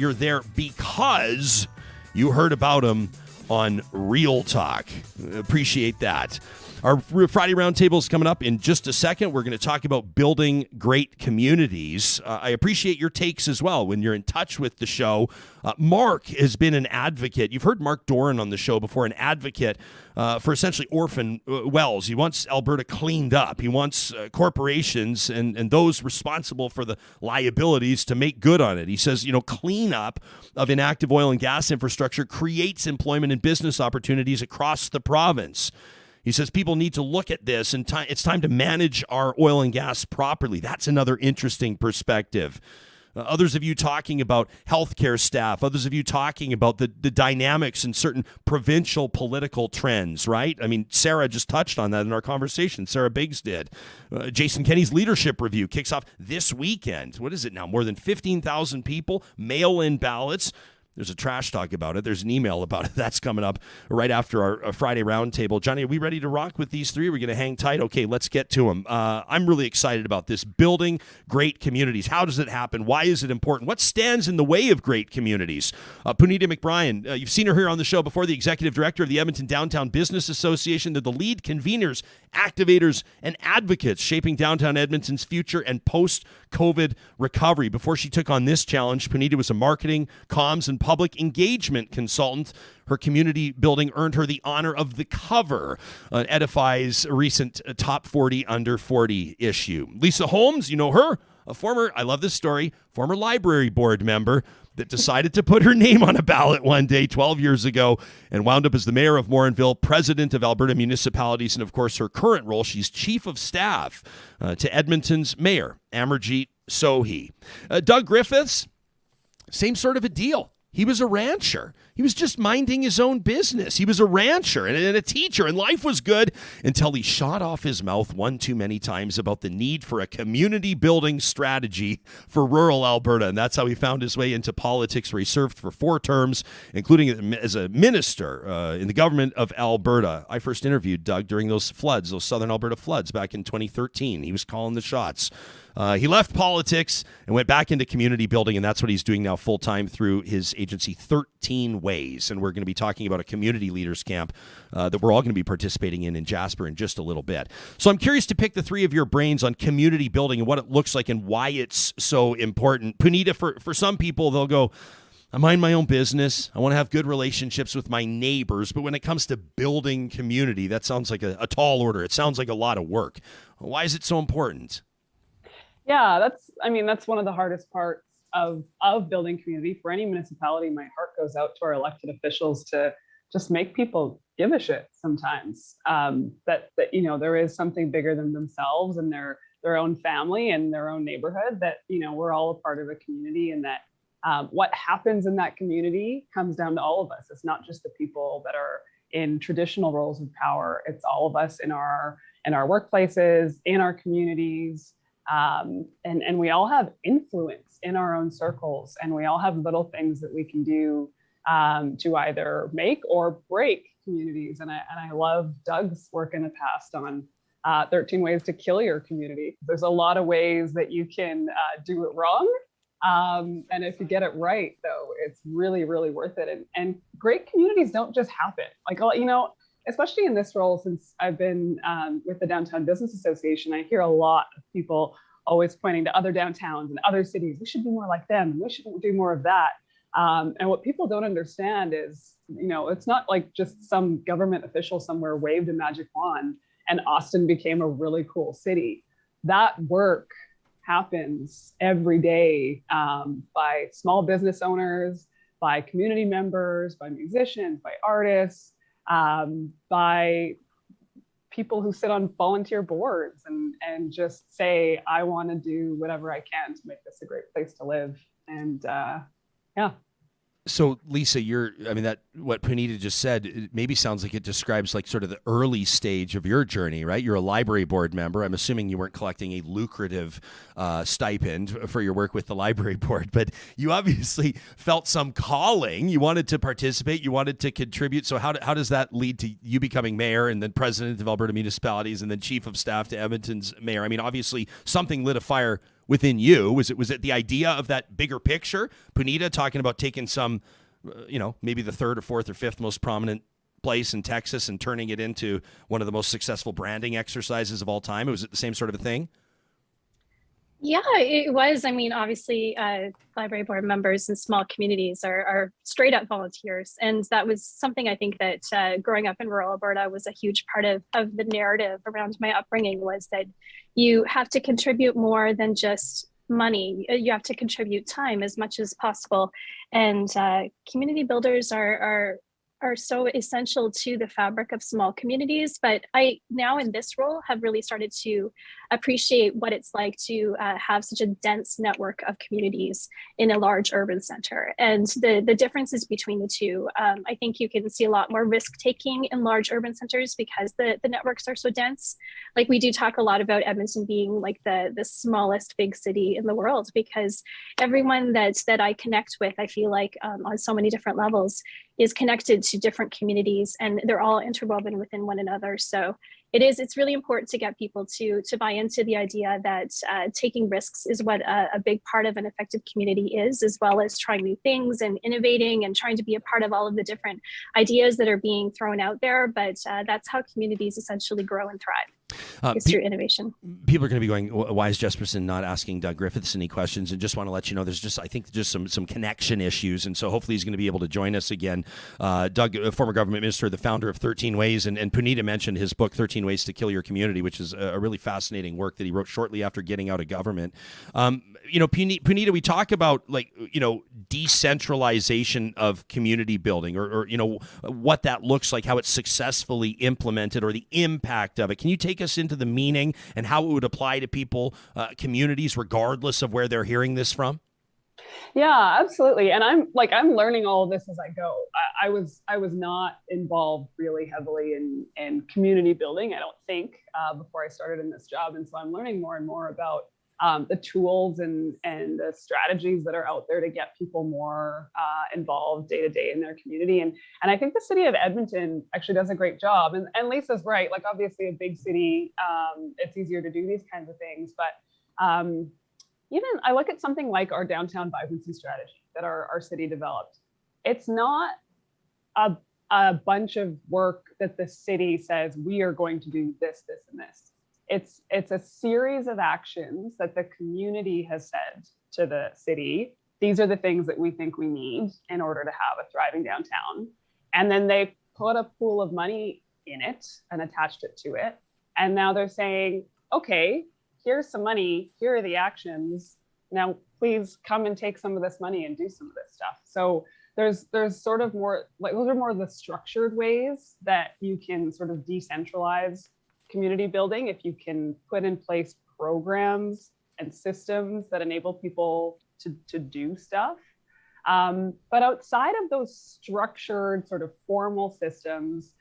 because you heard about them on Real Talk. Appreciate that. Our Friday Roundtable is coming up in just a second. We're going to talk about building great communities. I appreciate your takes as well when you're in touch with the show. Mark has been an advocate. You've heard Mark Doran on the show before, an advocate for essentially orphan wells. He wants Alberta cleaned up. He wants corporations and those responsible for the liabilities to make good on it. He says, cleanup of inactive oil and gas infrastructure creates employment and business opportunities across the province. He says people need to look at this, and it's time to manage our oil and gas properly. That's another interesting perspective. Others of you talking about healthcare staff, others of you talking about the dynamics in certain provincial political trends, right? I mean, Sarah just touched on that in our conversation. Sarah Biggs did. Jason Kenney's leadership review kicks off this weekend. What is it now? More than 15,000 people, mail-in ballots. There's a trash talk about it. There's an email about it. That's coming up right after our Friday Roundtable. Johnny, are we ready to rock with these three? We're going to hang tight? Okay, let's get to them. I'm really excited about this. Building great communities. How does it happen? Why is it important? What stands in the way of great communities? Puneeta McBryan, you've seen her here on the show before, the executive director of the Edmonton Downtown Business Association. They're the lead conveners, activators, and advocates shaping downtown Edmonton's future and post-COVID recovery. Before she took on this challenge, Puneeta was a marketing, comms, and public engagement consultant. Her community building earned her the honor of the cover on Edify's recent Top 40 Under 40 issue. Lisa Holmes, you know her, I love this story, former library board member, that decided to put her name on a ballot one day 12 years ago and wound up as the mayor of Morinville, president of Alberta Municipalities, and of course her current role, she's chief of staff to Edmonton's mayor, Amarjeet Sohi. Doug Griffiths, same sort of a deal. He was a rancher. He was just minding his own business. He was a rancher and a teacher, and life was good until he shot off his mouth one too many times about the need for a community building strategy for rural Alberta. And that's how he found his way into politics, where he served for 4 terms, including as a minister in the government of Alberta. I first interviewed Doug during those floods, those southern Alberta floods back in 2013. He was calling the shots. He left politics and went back into community building, and that's what he's doing now full-time through his agency 13 Ways. And we're going to be talking about a community leaders camp that we're all going to be participating in Jasper in just a little bit. So I'm curious to pick the 3 of your brains on community building and what it looks like and why it's so important. Puneeta, for some people, they'll go, I mind my own business. I want to have good relationships with my neighbors. But when it comes to building community, that sounds like a tall order. It sounds like a lot of work. Why is it so important? Yeah, that's one of the hardest parts of building community for any municipality. My heart goes out to our elected officials to just make people give a shit sometimes, that there is something bigger than themselves and their own family and their own neighborhood, that, we're all a part of a community, and that what happens in that community comes down to all of us. It's not just the people that are in traditional roles of power. It's all of us in our workplaces, in our communities. And we all have influence in our own circles, and we all have little things that we can do to either make or break communities. And I love Doug's work in the past on 13 ways to kill your community. There's a lot of ways that you can do it wrong. And if you get it right, though, it's really, really worth it. And great communities don't just happen. Especially in this role, since I've been with the Downtown Business Association, I hear a lot of people always pointing to other downtowns and other cities. We should be more like them. We should do more of that. And what people don't understand is, it's not like just some government official somewhere waved a magic wand and Austin became a really cool city. That work happens every day by small business owners, by community members, by musicians, by artists, by people who sit on volunteer boards and just say, I want to do whatever I can to make this a great place to live. And yeah. So Lisa, what Puneeta just said, it maybe sounds like it describes like sort of the early stage of your journey, right? You're a library board member. I'm assuming you weren't collecting a lucrative stipend for your work with the library board, but you obviously felt some calling. You wanted to participate. You wanted to contribute. So how does that lead to you becoming mayor and then president of Alberta Municipalities and then chief of staff to Edmonton's mayor? I mean, obviously something lit a fire within you. Was it the idea of that bigger picture? Puneeta talking about taking some, maybe the 3rd or 4th or 5th most prominent place in Texas and turning it into one of the most successful branding exercises of all time. Was it the same sort of a thing? Yeah, it was. I mean, obviously, library board members in small communities are straight up volunteers. And that was something I think that growing up in rural Alberta was a huge part of the narrative around my upbringing, was that you have to contribute more than just money. You have to contribute time as much as possible. And community builders are so essential to the fabric of small communities. But I now in this role have really started to appreciate what it's like to have such a dense network of communities in a large urban center, and the differences between the two. I think you can see a lot more risk taking in large urban centers because the networks are so dense. Like, we do talk a lot about Edmonton being like the smallest big city in the world, because everyone that I connect with, I feel like on so many different levels, is connected to different communities, and they're all interwoven within one another. So it's really important to get people to buy into the idea that taking risks is what a big part of an effective community is, as well as trying new things and innovating and trying to be a part of all of the different ideas that are being thrown out there. But that's how communities essentially grow and thrive. is through innovation. People are going to be going, why is Jesperson not asking Doug Griffiths any questions? And just want to let you know, there's just, I think, just some connection issues. And so hopefully he's going to be able to join us again. Doug, a former government minister, the founder of 13 Ways. And Puneeta mentioned his book, 13 Ways to Kill Your Community, which is a really fascinating work that he wrote shortly after getting out of government. Puneeta, we talk about decentralization of community building or what that looks like, how it's successfully implemented or the impact of it. Can you take us into the meaning and how it would apply to people, communities, regardless of where they're hearing this from? Yeah, absolutely. And I'm learning all of this as I go. I was not involved really heavily in community building, I don't think, before I started in this job. And so I'm learning more and more about the tools and the strategies that are out there to get people more involved day to day in their community. And I think the city of Edmonton actually does a great job. And Lisa's right, like obviously a big city, it's easier to do these kinds of things. But even I look at something like our downtown vibrancy strategy that our city developed. It's not a bunch of work that the city says we are going to do this, this, and this. It's a series of actions that the community has said to the city. These are the things that we think we need in order to have a thriving downtown. And then they put a pool of money in it and attached it to it. And now they're saying, okay, here's some money, here are the actions. Now, please come and take some of this money and do some of this stuff. So there's sort of more, like those are more the structured ways that you can sort of decentralize community building if you can put in place programs and systems that enable people to do stuff. But outside of those structured sort of formal systems,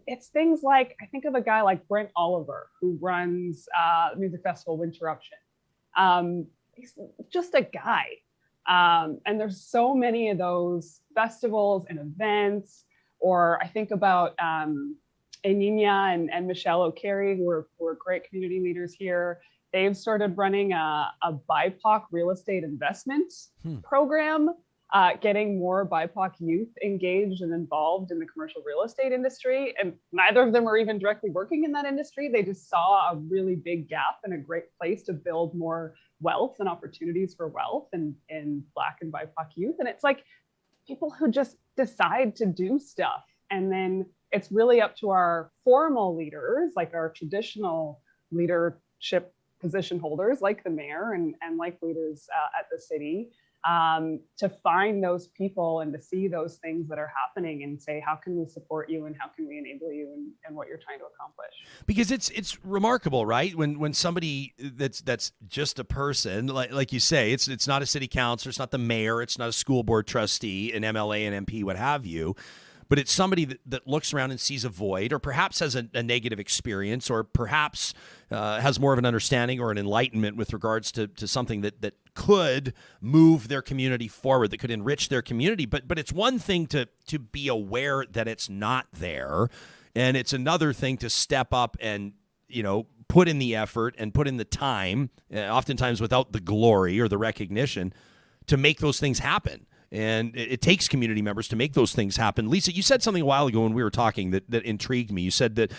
it's things like, I think of a guy like Brent Oliver, who runs the music festival Winterruption. He's just a guy. And there's so many of those festivals and events, or I think about Enina and Michelle O'Carey, who are great community leaders here. They've started running a BIPOC real estate investment program, getting more BIPOC youth engaged and involved in the commercial real estate industry. And neither of them are even directly working in that industry. They just saw a really big gap and a great place to build more wealth and opportunities for wealth in Black and BIPOC youth. And it's like people who just decide to do stuff. And then it's really up to our formal leaders, like our traditional leadership position holders, like the mayor and like leaders at the city, to find those people and to see those things that are happening and say, how can we support you and how can we enable you in what you're trying to accomplish? Because it's remarkable, right? When somebody that's just a person, like you say, it's not a city councilor, it's not the mayor, it's not a school board trustee, an MLA, an MP, what have you. But it's somebody that looks around and sees a void, or perhaps has a negative experience, or perhaps has more of an understanding or an enlightenment with regards to something that could move their community forward, that could enrich their community. But it's one thing to be aware that it's not there, and it's another thing to step up and put in the effort and put in the time, oftentimes without the glory or the recognition, to make those things happen. And it takes community members to make those things happen. Lisa, you said something a while ago when we were talking that intrigued me. You said that,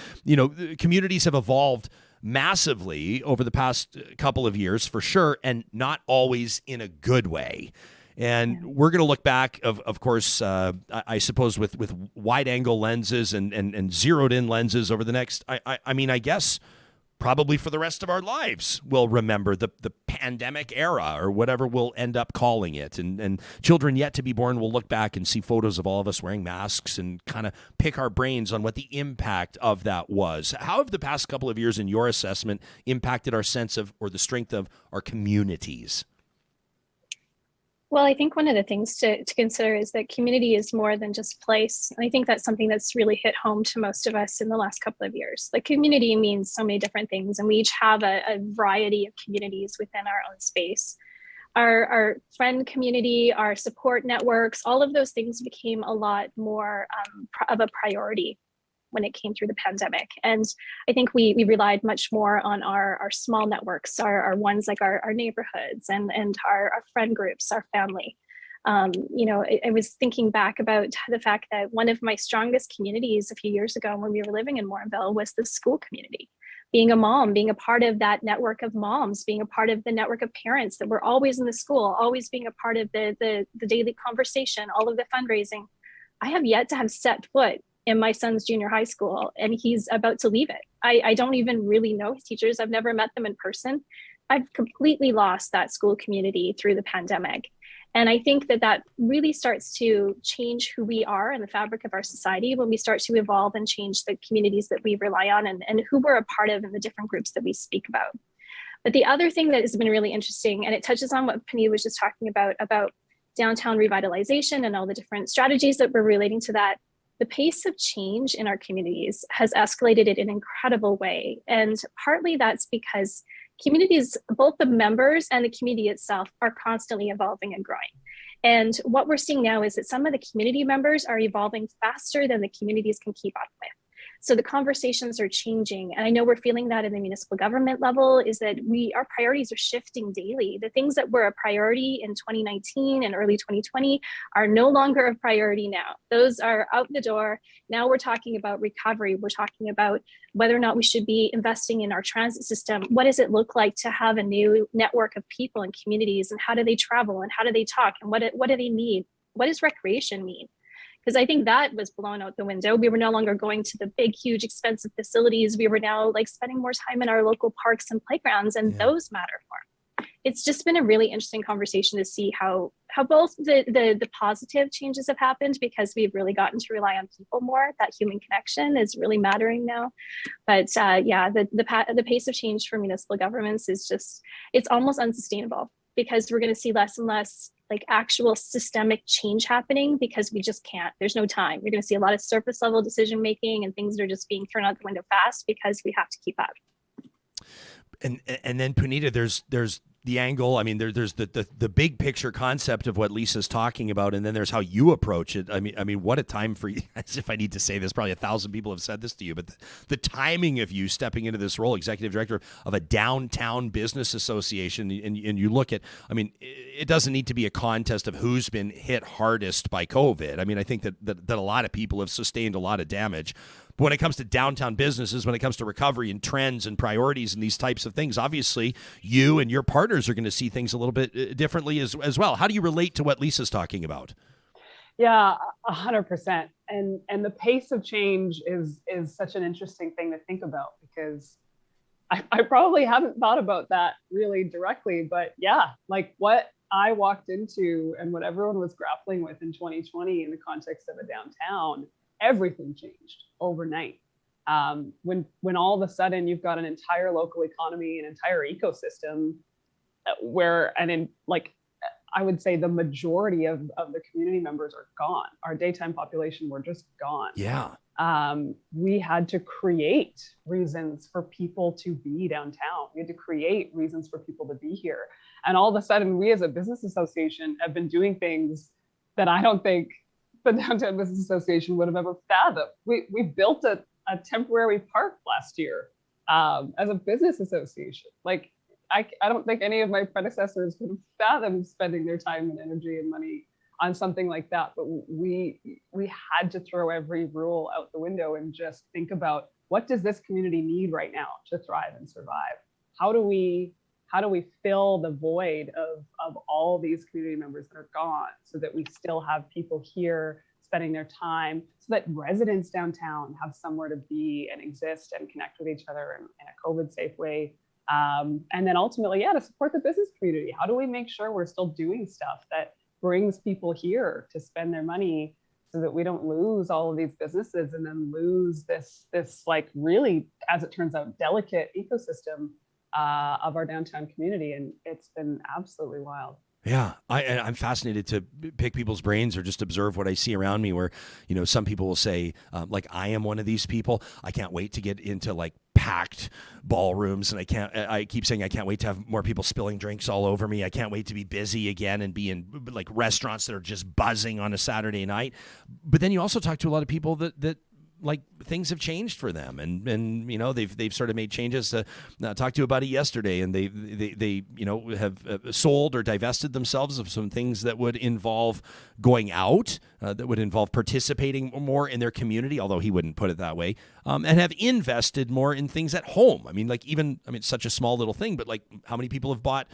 communities have evolved massively over the past couple of years, for sure, and not always in a good way. And we're going to look back, of course, I suppose, with wide-angle lenses and zeroed-in lenses over the next, I guess, probably for the rest of our lives, we'll remember the pandemic era, or whatever we'll end up calling it. And children yet to be born will look back and see photos of all of us wearing masks and kind of pick our brains on what the impact of that was. How have the past couple of years, in your assessment, impacted our sense of, or the strength of, our communities? Well, I think one of the things to consider is that community is more than just place. And I think that's something that's really hit home to most of us in the last couple of years. Like, community means so many different things, and we each have a variety of communities within our own space. Our friend community, our support networks, all of those things became a lot more of a priority when it came through the pandemic. And I think we relied much more on our small networks, our ones like our neighborhoods and our friend groups, our family. I was thinking back about the fact that one of my strongest communities a few years ago when we were living in Morinville was the school community. being a mom, being a part of that network of moms, being a part of the network of parents that were always in the school, always being a part of the daily conversation, all of the fundraising. I have yet to have set foot in my son's junior high school, and he's about to leave it. I don't even really know his teachers. I've never met them in person. I've completely lost that school community through the pandemic. And I think that really starts to change who we are and the fabric of our society when we start to evolve and change the communities that we rely on and who we're a part of in the different groups that we speak about. But the other thing that has been really interesting, and it touches on what Puneeta was just talking about downtown revitalization and all the different strategies that we're relating to that, the pace of change in our communities has escalated in an incredible way. And partly that's because communities, both the members and the community itself, are constantly evolving and growing. And what we're seeing now is that some of the community members are evolving faster than the communities can keep up with. So the conversations are changing. And I know we're feeling that in the municipal government level, is that our priorities are shifting daily. The things that were a priority in 2019 and early 2020 are no longer a priority now. Those are out the door. Now we're talking about recovery. We're talking about whether or not we should be investing in our transit system. What does it look like to have a new network of people and communities, and how do they travel and how do they talk and what do they need? What does recreation mean? Because I think that was blown out the window. We were no longer going to the big, huge, expensive facilities. We were now like spending more time in our local parks and playgrounds, and those matter more. It's just been a really interesting conversation to see how both the positive changes have happened, because we've really gotten to rely on people more. That human connection is really mattering now. But the pace of change for municipal governments is it's almost unsustainable, because we're going to see less and less like actual systemic change happening, because we just can't. There's no time. You're going to see a lot of surface level decision making and things that are just being thrown out the window fast because we have to keep up. And then Puneeta, there's the angle. I mean, there's the big picture concept of what Lisa's talking about, and then there's how you approach it. I mean, what a time for you. As if I need to say this, probably 1,000 people have said this to you, but the timing of you stepping into this role, executive director of a downtown business association, and you look at. I mean, it doesn't need to be a contest of who's been hit hardest by COVID. I mean, I think that a lot of people have sustained a lot of damage. But when it comes to downtown businesses, when it comes to recovery and trends and priorities and these types of things, obviously you and your partners are going to see things a little bit differently as well. How do you relate to what Lisa's talking about? Yeah, 100%. And the pace of change is such an interesting thing to think about, because I probably haven't thought about that really directly, but yeah, like what I walked into and what everyone was grappling with in 2020 in the context of a downtown, everything changed overnight. When all of a sudden you've got an entire local economy, an entire ecosystem I would say the majority of the community members are gone. Our daytime population were just gone. Yeah. We had to create reasons for people to be downtown. We had to create reasons for people to be here. And all of a sudden, we as a business association have been doing things that I don't think the Downtown Business Association would have ever fathomed. We built a temporary park last year as a business association. Like, I don't think any of my predecessors would have fathomed spending their time and energy and money on something like that. But we had to throw every rule out the window and just think about, what does this community need right now to thrive and survive? How do we fill the void of all these community members that are gone, so that we still have people here spending their time, so that residents downtown have somewhere to be and exist and connect with each other in a COVID safe way. And then ultimately, to support the business community. How do we make sure we're still doing stuff that brings people here to spend their money, so that we don't lose all of these businesses and then lose this like really, as it turns out, delicate ecosystem of our downtown community. And it's been absolutely wild. Yeah, I'm fascinated to pick people's brains or just observe what I see around me, where, some people will say, like, I am one of these people. I can't wait to get into like packed ballrooms, and I keep saying I can't wait to have more people spilling drinks all over me. I can't wait to be busy again and be in like restaurants that are just buzzing on a Saturday night. But then you also talk to a lot of people that like things have changed for them, and you know they've sort of made changes. Talked to a buddy yesterday, and they you know have sold or divested themselves of some things that would involve going out, that would involve participating more in their community, although he wouldn't put it that way, and have invested more in things at home. I mean, it's such a small little thing, but like how many people have bought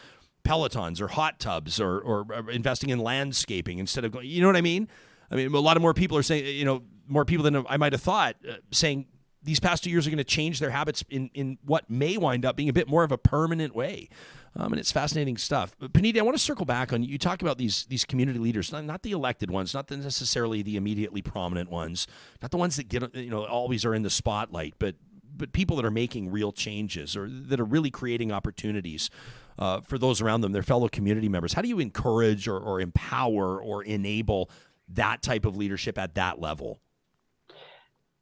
Pelotons or hot tubs or investing in landscaping instead of going, you know what I mean? I mean, a lot of more people are saying, you know, more people than I might have thought, saying these past 2 years are going to change their habits in what may wind up being a bit more of a permanent way. And it's fascinating stuff. But Puneeta, I want to circle back on, you talk about these community leaders, not the elected ones, not necessarily the immediately prominent ones, not the ones that get, you know, always are in the spotlight, but people that are making real changes or that are really creating opportunities for those around them, their fellow community members. How do you encourage or empower or enable that type of leadership at that level?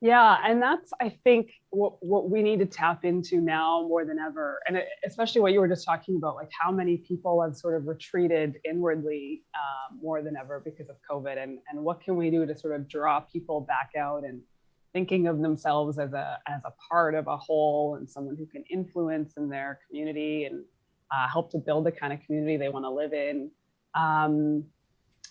Yeah, and that's, I think, what we need to tap into now more than ever. And especially what you were just talking about, like how many people have sort of retreated inwardly more than ever because of COVID, and what can we do to sort of draw people back out and thinking of themselves as a part of a whole and someone who can influence in their community and help to build the kind of community they want to live in.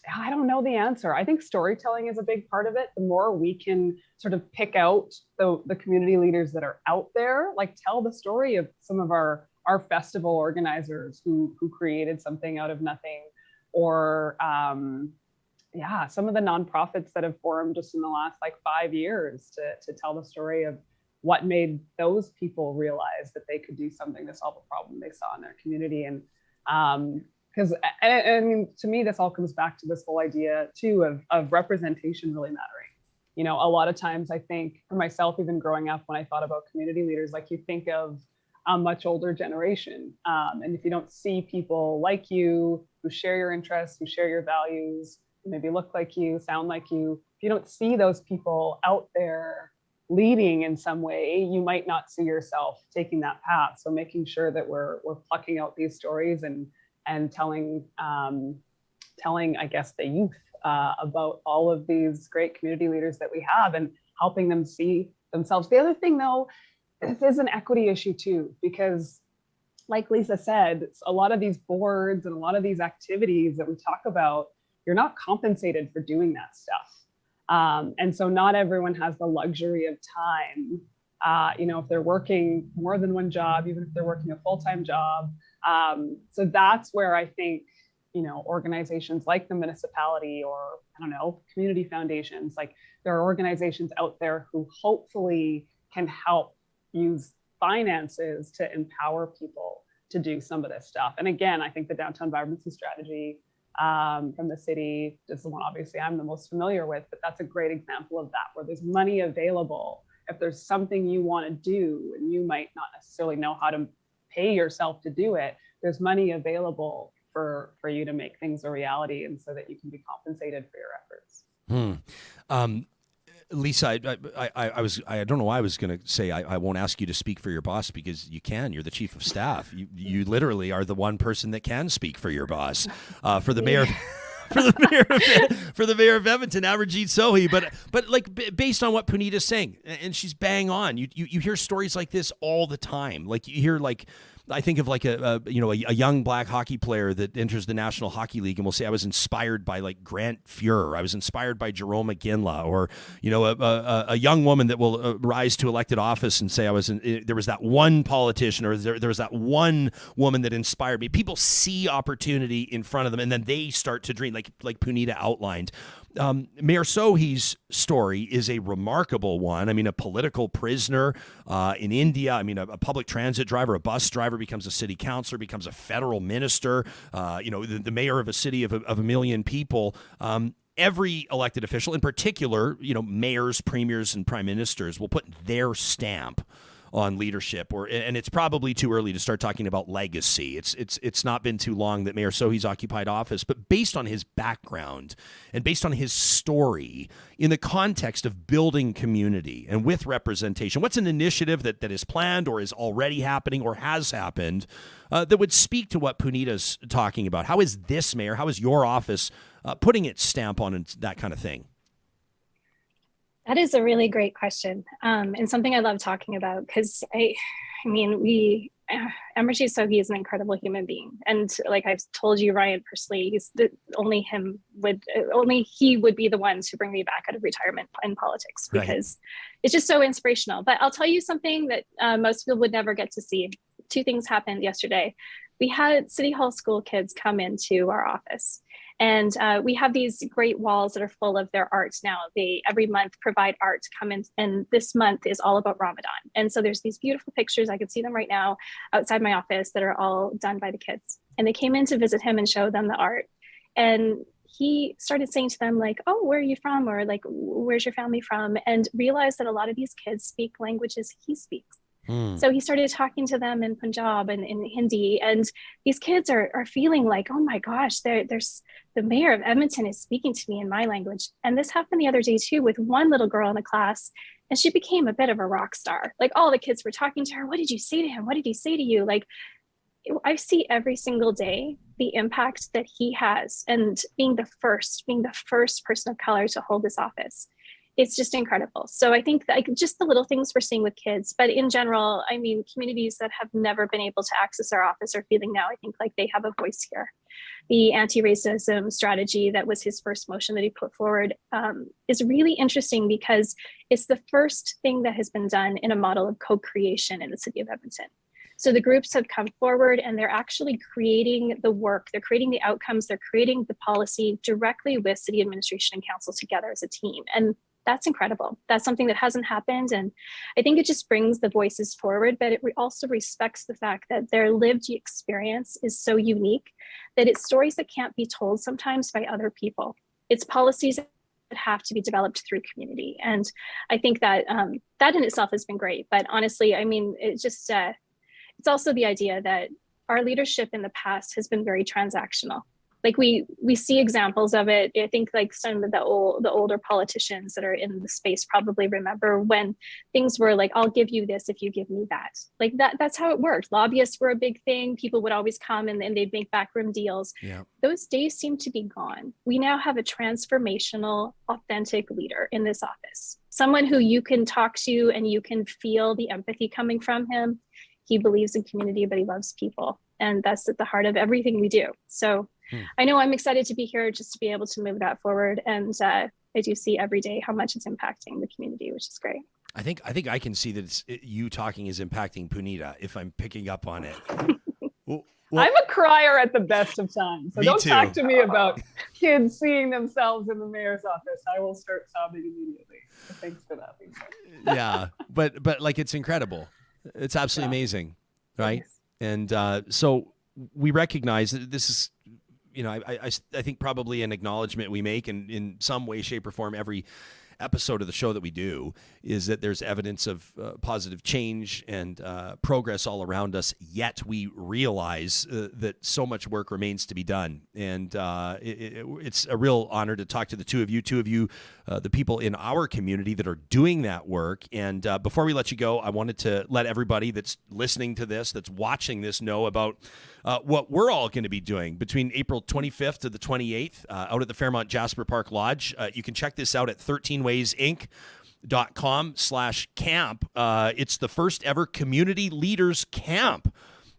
I don't know the answer. I think storytelling is a big part of it. The more we can sort of pick out the community leaders that are out there, like tell the story of some of our festival organizers who created something out of nothing, or some of the nonprofits that have formed just in the last like 5 years to tell the story of what made those people realize that they could do something to solve a problem they saw in their community. And because I mean, to me, this all comes back to this whole idea too of representation really mattering. You know, a lot of times I think for myself, even growing up, when I thought about community leaders, like you think of a much older generation. And if you don't see people like you, who share your interests, who share your values, maybe look like you, sound like you, if you don't see those people out there leading in some way, you might not see yourself taking that path. So making sure that we're plucking out these stories and telling, I guess, the youth about all of these great community leaders that we have and helping them see themselves. The other thing, though, this is an equity issue too, because like Lisa said, a lot of these boards and a lot of these activities that we talk about, you're not compensated for doing that stuff. And so not everyone has the luxury of time. You know, if they're working more than one job, even if they're working a full-time job. So that's where I think, you know, organizations like the municipality or, I don't know, community foundations, like there are organizations out there who hopefully can help use finances to empower people to do some of this stuff. And again, I think the downtown vibrancy strategy from the city is the one obviously I'm the most familiar with, but that's a great example of that, where there's money available. If there's something you want to do and you might not necessarily know how to pay yourself to do it, there's money available for you to make things a reality, and so that you can be compensated for your efforts. Lisa, I don't know why I was going to say I won't ask you to speak for your boss, because you can. You're the chief of staff. You literally are the one person that can speak for your boss. For the mayor. For the mayor of Edmonton, Amarjeet Sohi, but like based on what Puneeta's saying, and she's bang on. You hear stories like this all the time. Like you hear, like, I think of like a young black hockey player that enters the National Hockey League and will say, I was inspired by like Grant Fuhrer, I was inspired by Jerome McGinley, or a young woman that will rise to elected office and say, there was that one politician, or there was that one woman that inspired me. People see opportunity in front of them, and then they start to dream, like Puneeta outlined. Mayor Sohi's story is a remarkable one. I mean, a political prisoner in India. I mean, a public transit driver, a bus driver, becomes a city councilor, becomes a federal minister. The mayor of a city of a million people. Every elected official, in particular, mayors, premiers, and prime ministers, will put their stamp on leadership, and it's probably too early to start talking about legacy. It's not been too long that Mayor Sohi's occupied office, but based on his background and based on his story in the context of building community and with representation, what's an initiative that is planned or is already happening or has happened that would speak to what Puneeta's talking about? How is this mayor, how is your office putting its stamp on that kind of thing? That is a really great question, and something I love talking about because Amarjeet Sohi is an incredible human being, and like I've told you, Ryan, personally, only he would be the one to bring me back out of retirement in politics because it's just so inspirational. But I'll tell you something that most people would never get to see. Two things happened yesterday. We had City Hall school kids come into our office. And we have these great walls that are full of their art now. They every month provide art to come in, and this month is all about Ramadan. And so there's these beautiful pictures, I can see them right now outside my office, that are all done by the kids. And they came in to visit him and show them the art. And he started saying to them like, oh, where are you from? Or like, where's your family from? And realized that a lot of these kids speak languages he speaks. So he started talking to them in Punjab and in Hindi, and these kids are feeling like, oh my gosh, there's the mayor of Edmonton is speaking to me in my language. And this happened the other day too with one little girl in the class, and she became a bit of a rock star. Like all the kids were talking to her. What did you say to him? What did he say to you? Like I see every single day the impact that he has, and being the first person of color to hold this office. It's just incredible. So I think that just the little things we're seeing with kids, but in general, I mean, communities that have never been able to access our office are feeling now, I think like they have a voice here. The anti-racism strategy that was his first motion that he put forward is really interesting because it's the first thing that has been done in a model of co-creation in the city of Edmonton. So the groups have come forward and they're actually creating the work, they're creating the outcomes, they're creating the policy directly with city administration and council together as a team. And that's incredible. That's something that hasn't happened. And I think it just brings the voices forward, but it also respects the fact that their lived experience is so unique that it's stories that can't be told sometimes by other people. It's policies that have to be developed through community. And I think that that in itself has been great. But honestly, I mean, it just, it's also the idea that our leadership in the past has been very transactional. Like we see examples of it. I think like some of the older politicians that are in the space probably remember when things were like, I'll give you this if you give me that. Like that's how it worked. Lobbyists were a big thing. People would always come and they'd make backroom deals. Yeah. Those days seem to be gone. We now have a transformational, authentic leader in this office. Someone who you can talk to and you can feel the empathy coming from him. He believes in community, but he loves people. And that's at the heart of everything we do. So I know I'm excited to be here just to be able to move that forward. And I do see every day how much it's impacting the community, which is great. I think I can see that you talking is impacting Puneeta if I'm picking up on it. Well, I'm a crier at the best of times. So don't talk to me about kids seeing themselves in the mayor's office. I will start sobbing immediately. So thanks for that, Lisa. Yeah, but like it's incredible. It's absolutely amazing, right? Thanks. And so we recognize that this is, you know, I think probably an acknowledgement we make in some way, shape, or form every episode of the show that we do is that there's evidence of positive change and progress all around us, yet we realize that so much work remains to be done. And it's a real honor to talk to the two of you, the people in our community that are doing that work. And before we let you go, I wanted to let everybody that's listening to this, that's watching this, know about what we're all going to be doing between April 25th to the 28th out at the Fairmont Jasper Park Lodge. You can check this out at 13waysinc.com/camp. It's the first ever community leaders camp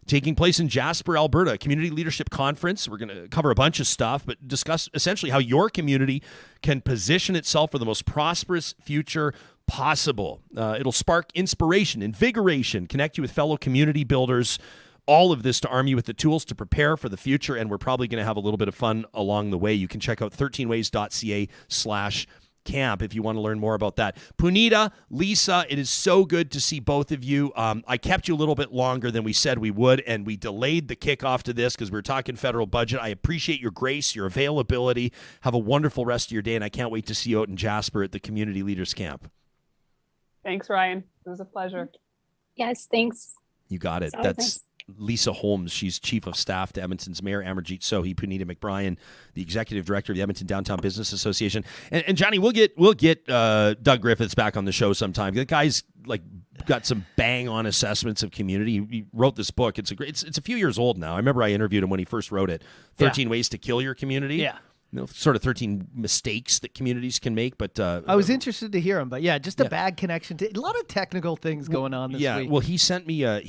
taking place in Jasper, Alberta, Community Leadership Conference. We're going to cover a bunch of stuff, but discuss essentially how your community can position itself for the most prosperous future possible. It'll spark inspiration, invigoration, connect you with fellow community builders, all of this to arm you with the tools to prepare for the future, and we're probably going to have a little bit of fun along the way. You can check out 13ways.ca/camp if you want to learn more about that. Puneeta, Lisa, it is so good to see both of you. I kept you a little bit longer than we said we would, and we delayed the kickoff to this because we were talking federal budget. I appreciate your grace, your availability. Have a wonderful rest of your day, and I can't wait to see you out in Jasper at the Community Leaders Camp. Thanks, Ryan. It was a pleasure. Yes, thanks. You got it. That's nice. Lisa Holmes. She's Chief of Staff to Edmonton's Mayor Amarjeet Sohi. Puneeta McBryan, the Executive Director of the Edmonton Downtown Business Association. And Johnny, we'll get Doug Griffiths back on the show sometime. The guy's like got some bang on assessments of community. He wrote this book. It's a few years old now. I remember I interviewed him when he first wrote it. 13 Ways to Kill Your Community. Yeah. sort of 13 mistakes that communities can make. But I was interested to hear him, but just a bad connection to a lot of technical things going on this week. Well, he sent me a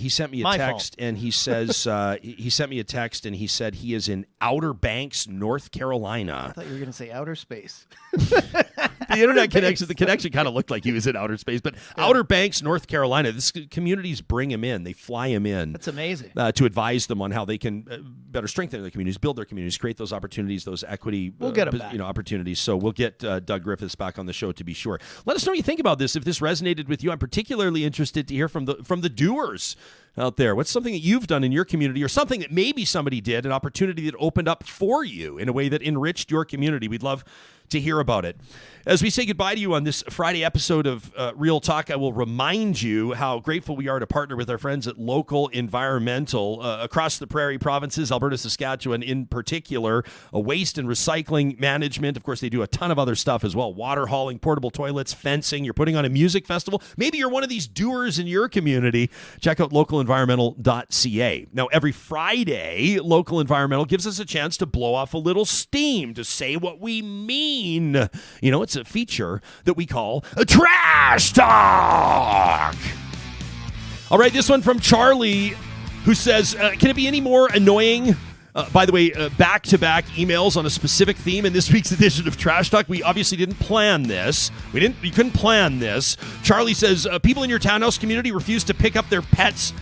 My text, and he says he sent me a text, and he said he is in Outer Banks, North Carolina. I thought you were going to say outer space. The internet connection, the connection kind of looked like he was in outer space, but Outer Banks, North Carolina. This communities bring him in, they fly him in. That's amazing. To advise them on how they can better strengthen their communities, build their communities, create those opportunities, those equity. We'll get him back. Opportunities. So we'll get Doug Griffiths back on the show to be sure. Let us know what you think about this. If this resonated with you, I'm particularly interested to hear from the doers out there. What's something that you've done in your community, or something that maybe somebody did, an opportunity that opened up for you in a way that enriched your community? We'd love to hear about it. As we say goodbye to you on this Friday episode of Real Talk, I will remind you how grateful we are to partner with our friends at Local Environmental across the prairie provinces, Alberta, Saskatchewan in particular, waste and recycling management. Of course, they do a ton of other stuff as well. Water hauling, portable toilets, fencing. You're putting on a music festival. Maybe you're one of these doers in your community. Check out localenvironmental.ca. Now, every Friday, Local Environmental gives us a chance to blow off a little steam, to say what we mean. It's a feature that we call a Trash Talk. All right, this one from Charlie, who says, can it be any more annoying? By the way, back-to-back emails on a specific theme in this week's edition of Trash Talk. We obviously didn't plan this. We couldn't plan this. Charlie says, people in your townhouse community refuse to pick up their pets'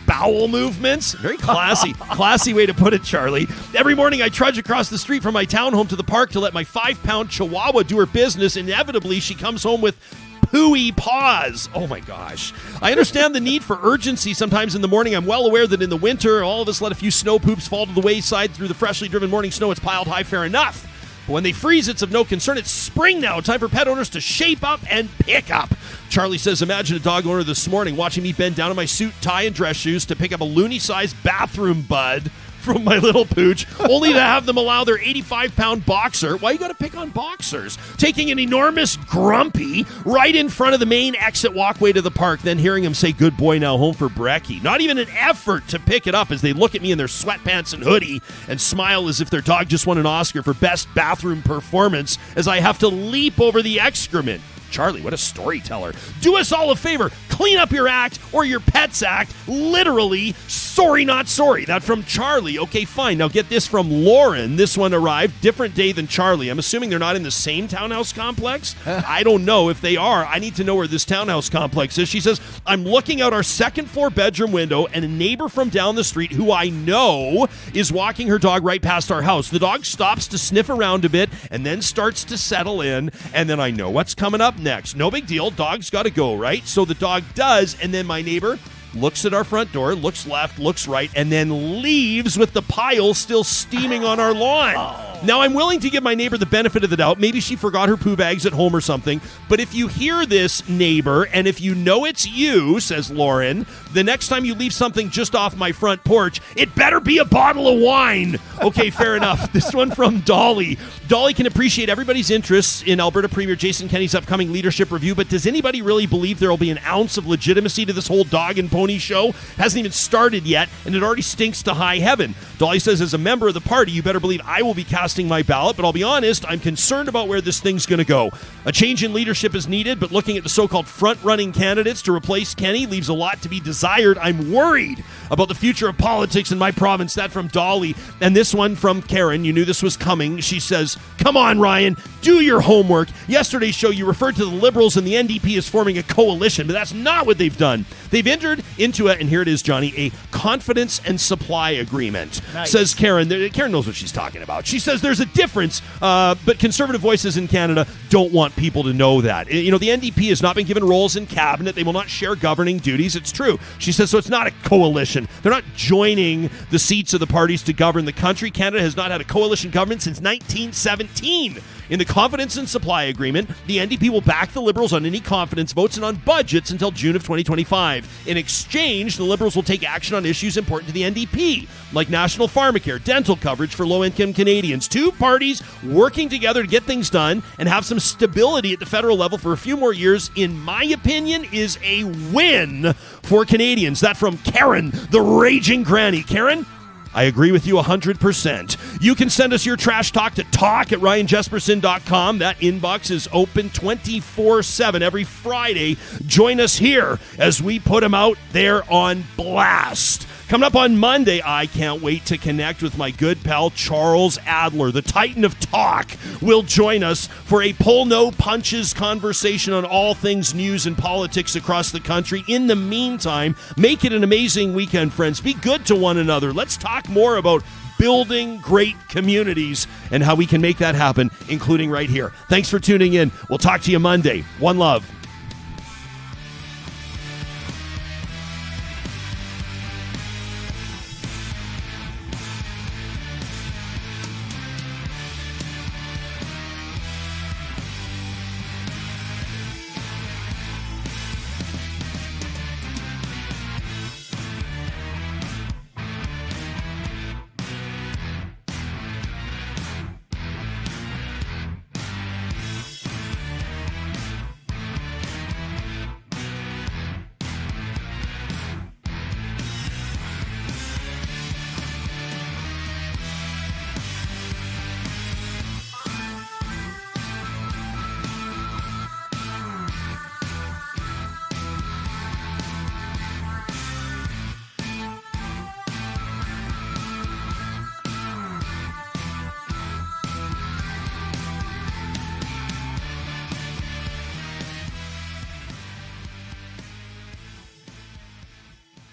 bowel movements. Very classy. Classy way to put it, Charlie. Every morning I trudge across the street from my townhome to the park to let my 5-pound chihuahua do her business. Inevitably, she comes home with pooey paws. Oh my gosh. I understand the need for urgency sometimes in the morning. I'm well aware that in the winter, all of us let a few snow poops fall to the wayside through the freshly driven morning snow. It's piled high, fair enough. But when they freeze, it's of no concern. It's spring now. Time for pet owners to shape up and pick up. Charlie says, imagine a dog owner this morning watching me bend down in my suit, tie, and dress shoes to pick up a loony-sized bathroom bud from my little pooch, only to have them allow their 85-pound boxer, why you got to pick on boxers, taking an enormous grumpy right in front of the main exit walkway to the park, then hearing him say, good boy, now home for brekkie. Not even an effort to pick it up as they look at me in their sweatpants and hoodie and smile as if their dog just won an Oscar for best bathroom performance as I have to leap over the excrement. Charlie, what a storyteller. Do us all a favor. Clean up your act or your pet's act. Literally, sorry, not sorry. That from Charlie. Okay, fine. Now get this from Lauren. This one arrived. Different day than Charlie. I'm assuming they're not in the same townhouse complex. I don't know. If they are, I need to know where this townhouse complex is. She says, I'm looking out our second floor bedroom window and a neighbor from down the street who I know is walking her dog right past our house. The dog stops to sniff around a bit and then starts to settle in. And then I know what's coming up next. No big deal. Dog's got to go, right? So the dog does, and then my neighbor looks at our front door, looks left, looks right, and then leaves with the pile still steaming on our lawn. Now, I'm willing to give my neighbor the benefit of the doubt. Maybe she forgot her poo bags at home or something. But if you hear this, neighbor, and if you know it's you, says Lauren, the next time you leave something just off my front porch, it better be a bottle of wine. Okay, fair enough. This one from Dolly. Dolly can appreciate everybody's interests in Alberta Premier Jason Kenney's upcoming leadership review, but does anybody really believe there will be an ounce of legitimacy to this whole dog and pony show? Hasn't even started yet, and it already stinks to high heaven. Dolly says, as a member of the party, you better believe I will be casting my ballot, but I'll be honest, I'm concerned about where this thing's going to go. A change in leadership is needed, but looking at the so-called front-running candidates to replace Kenney leaves a lot to be desired. I'm worried about the future of politics in my province. That from Dolly. And this one from Karen. You knew this was coming. She says, come on, Ryan, do your homework. Yesterday's show, you referred to the Liberals and the NDP as forming a coalition, but that's not what they've done. They've entered into and here it is, Johnny, a confidence and supply agreement. Nice. Says Karen. Karen knows what she's talking about. She says there's a difference, but conservative voices in Canada don't want people to know that. You know, the NDP has not been given roles in cabinet. They will not share governing duties. It's true. She says, so it's not a coalition. They're not joining the seats of the parties to govern the country. Canada has not had a coalition government since 1917. In the confidence and supply agreement, the NDP will back the Liberals on any confidence votes and on budgets until June of 2025. In exchange, the Liberals will take action on issues important to the NDP, like national pharmacare, dental coverage for low-income Canadians. Two parties working together to get things done and have some stability at the federal level for a few more years, in my opinion, is a win for Canadians. That from Karen, the raging granny. Karen, I agree with you 100%. You can send us your trash talk to talk@ryanjesperson.com. That inbox is open 24/7 every Friday. Join us here as we put them out there on blast. Coming up on Monday, I can't wait to connect with my good pal Charles Adler, the Titan of Talk, will join us for a pull no punches conversation on all things news and politics across the country. In the meantime, make it an amazing weekend, friends. Be good to one another. Let's talk more about building great communities and how we can make that happen, including right here. Thanks for tuning in. We'll talk to you Monday. One love.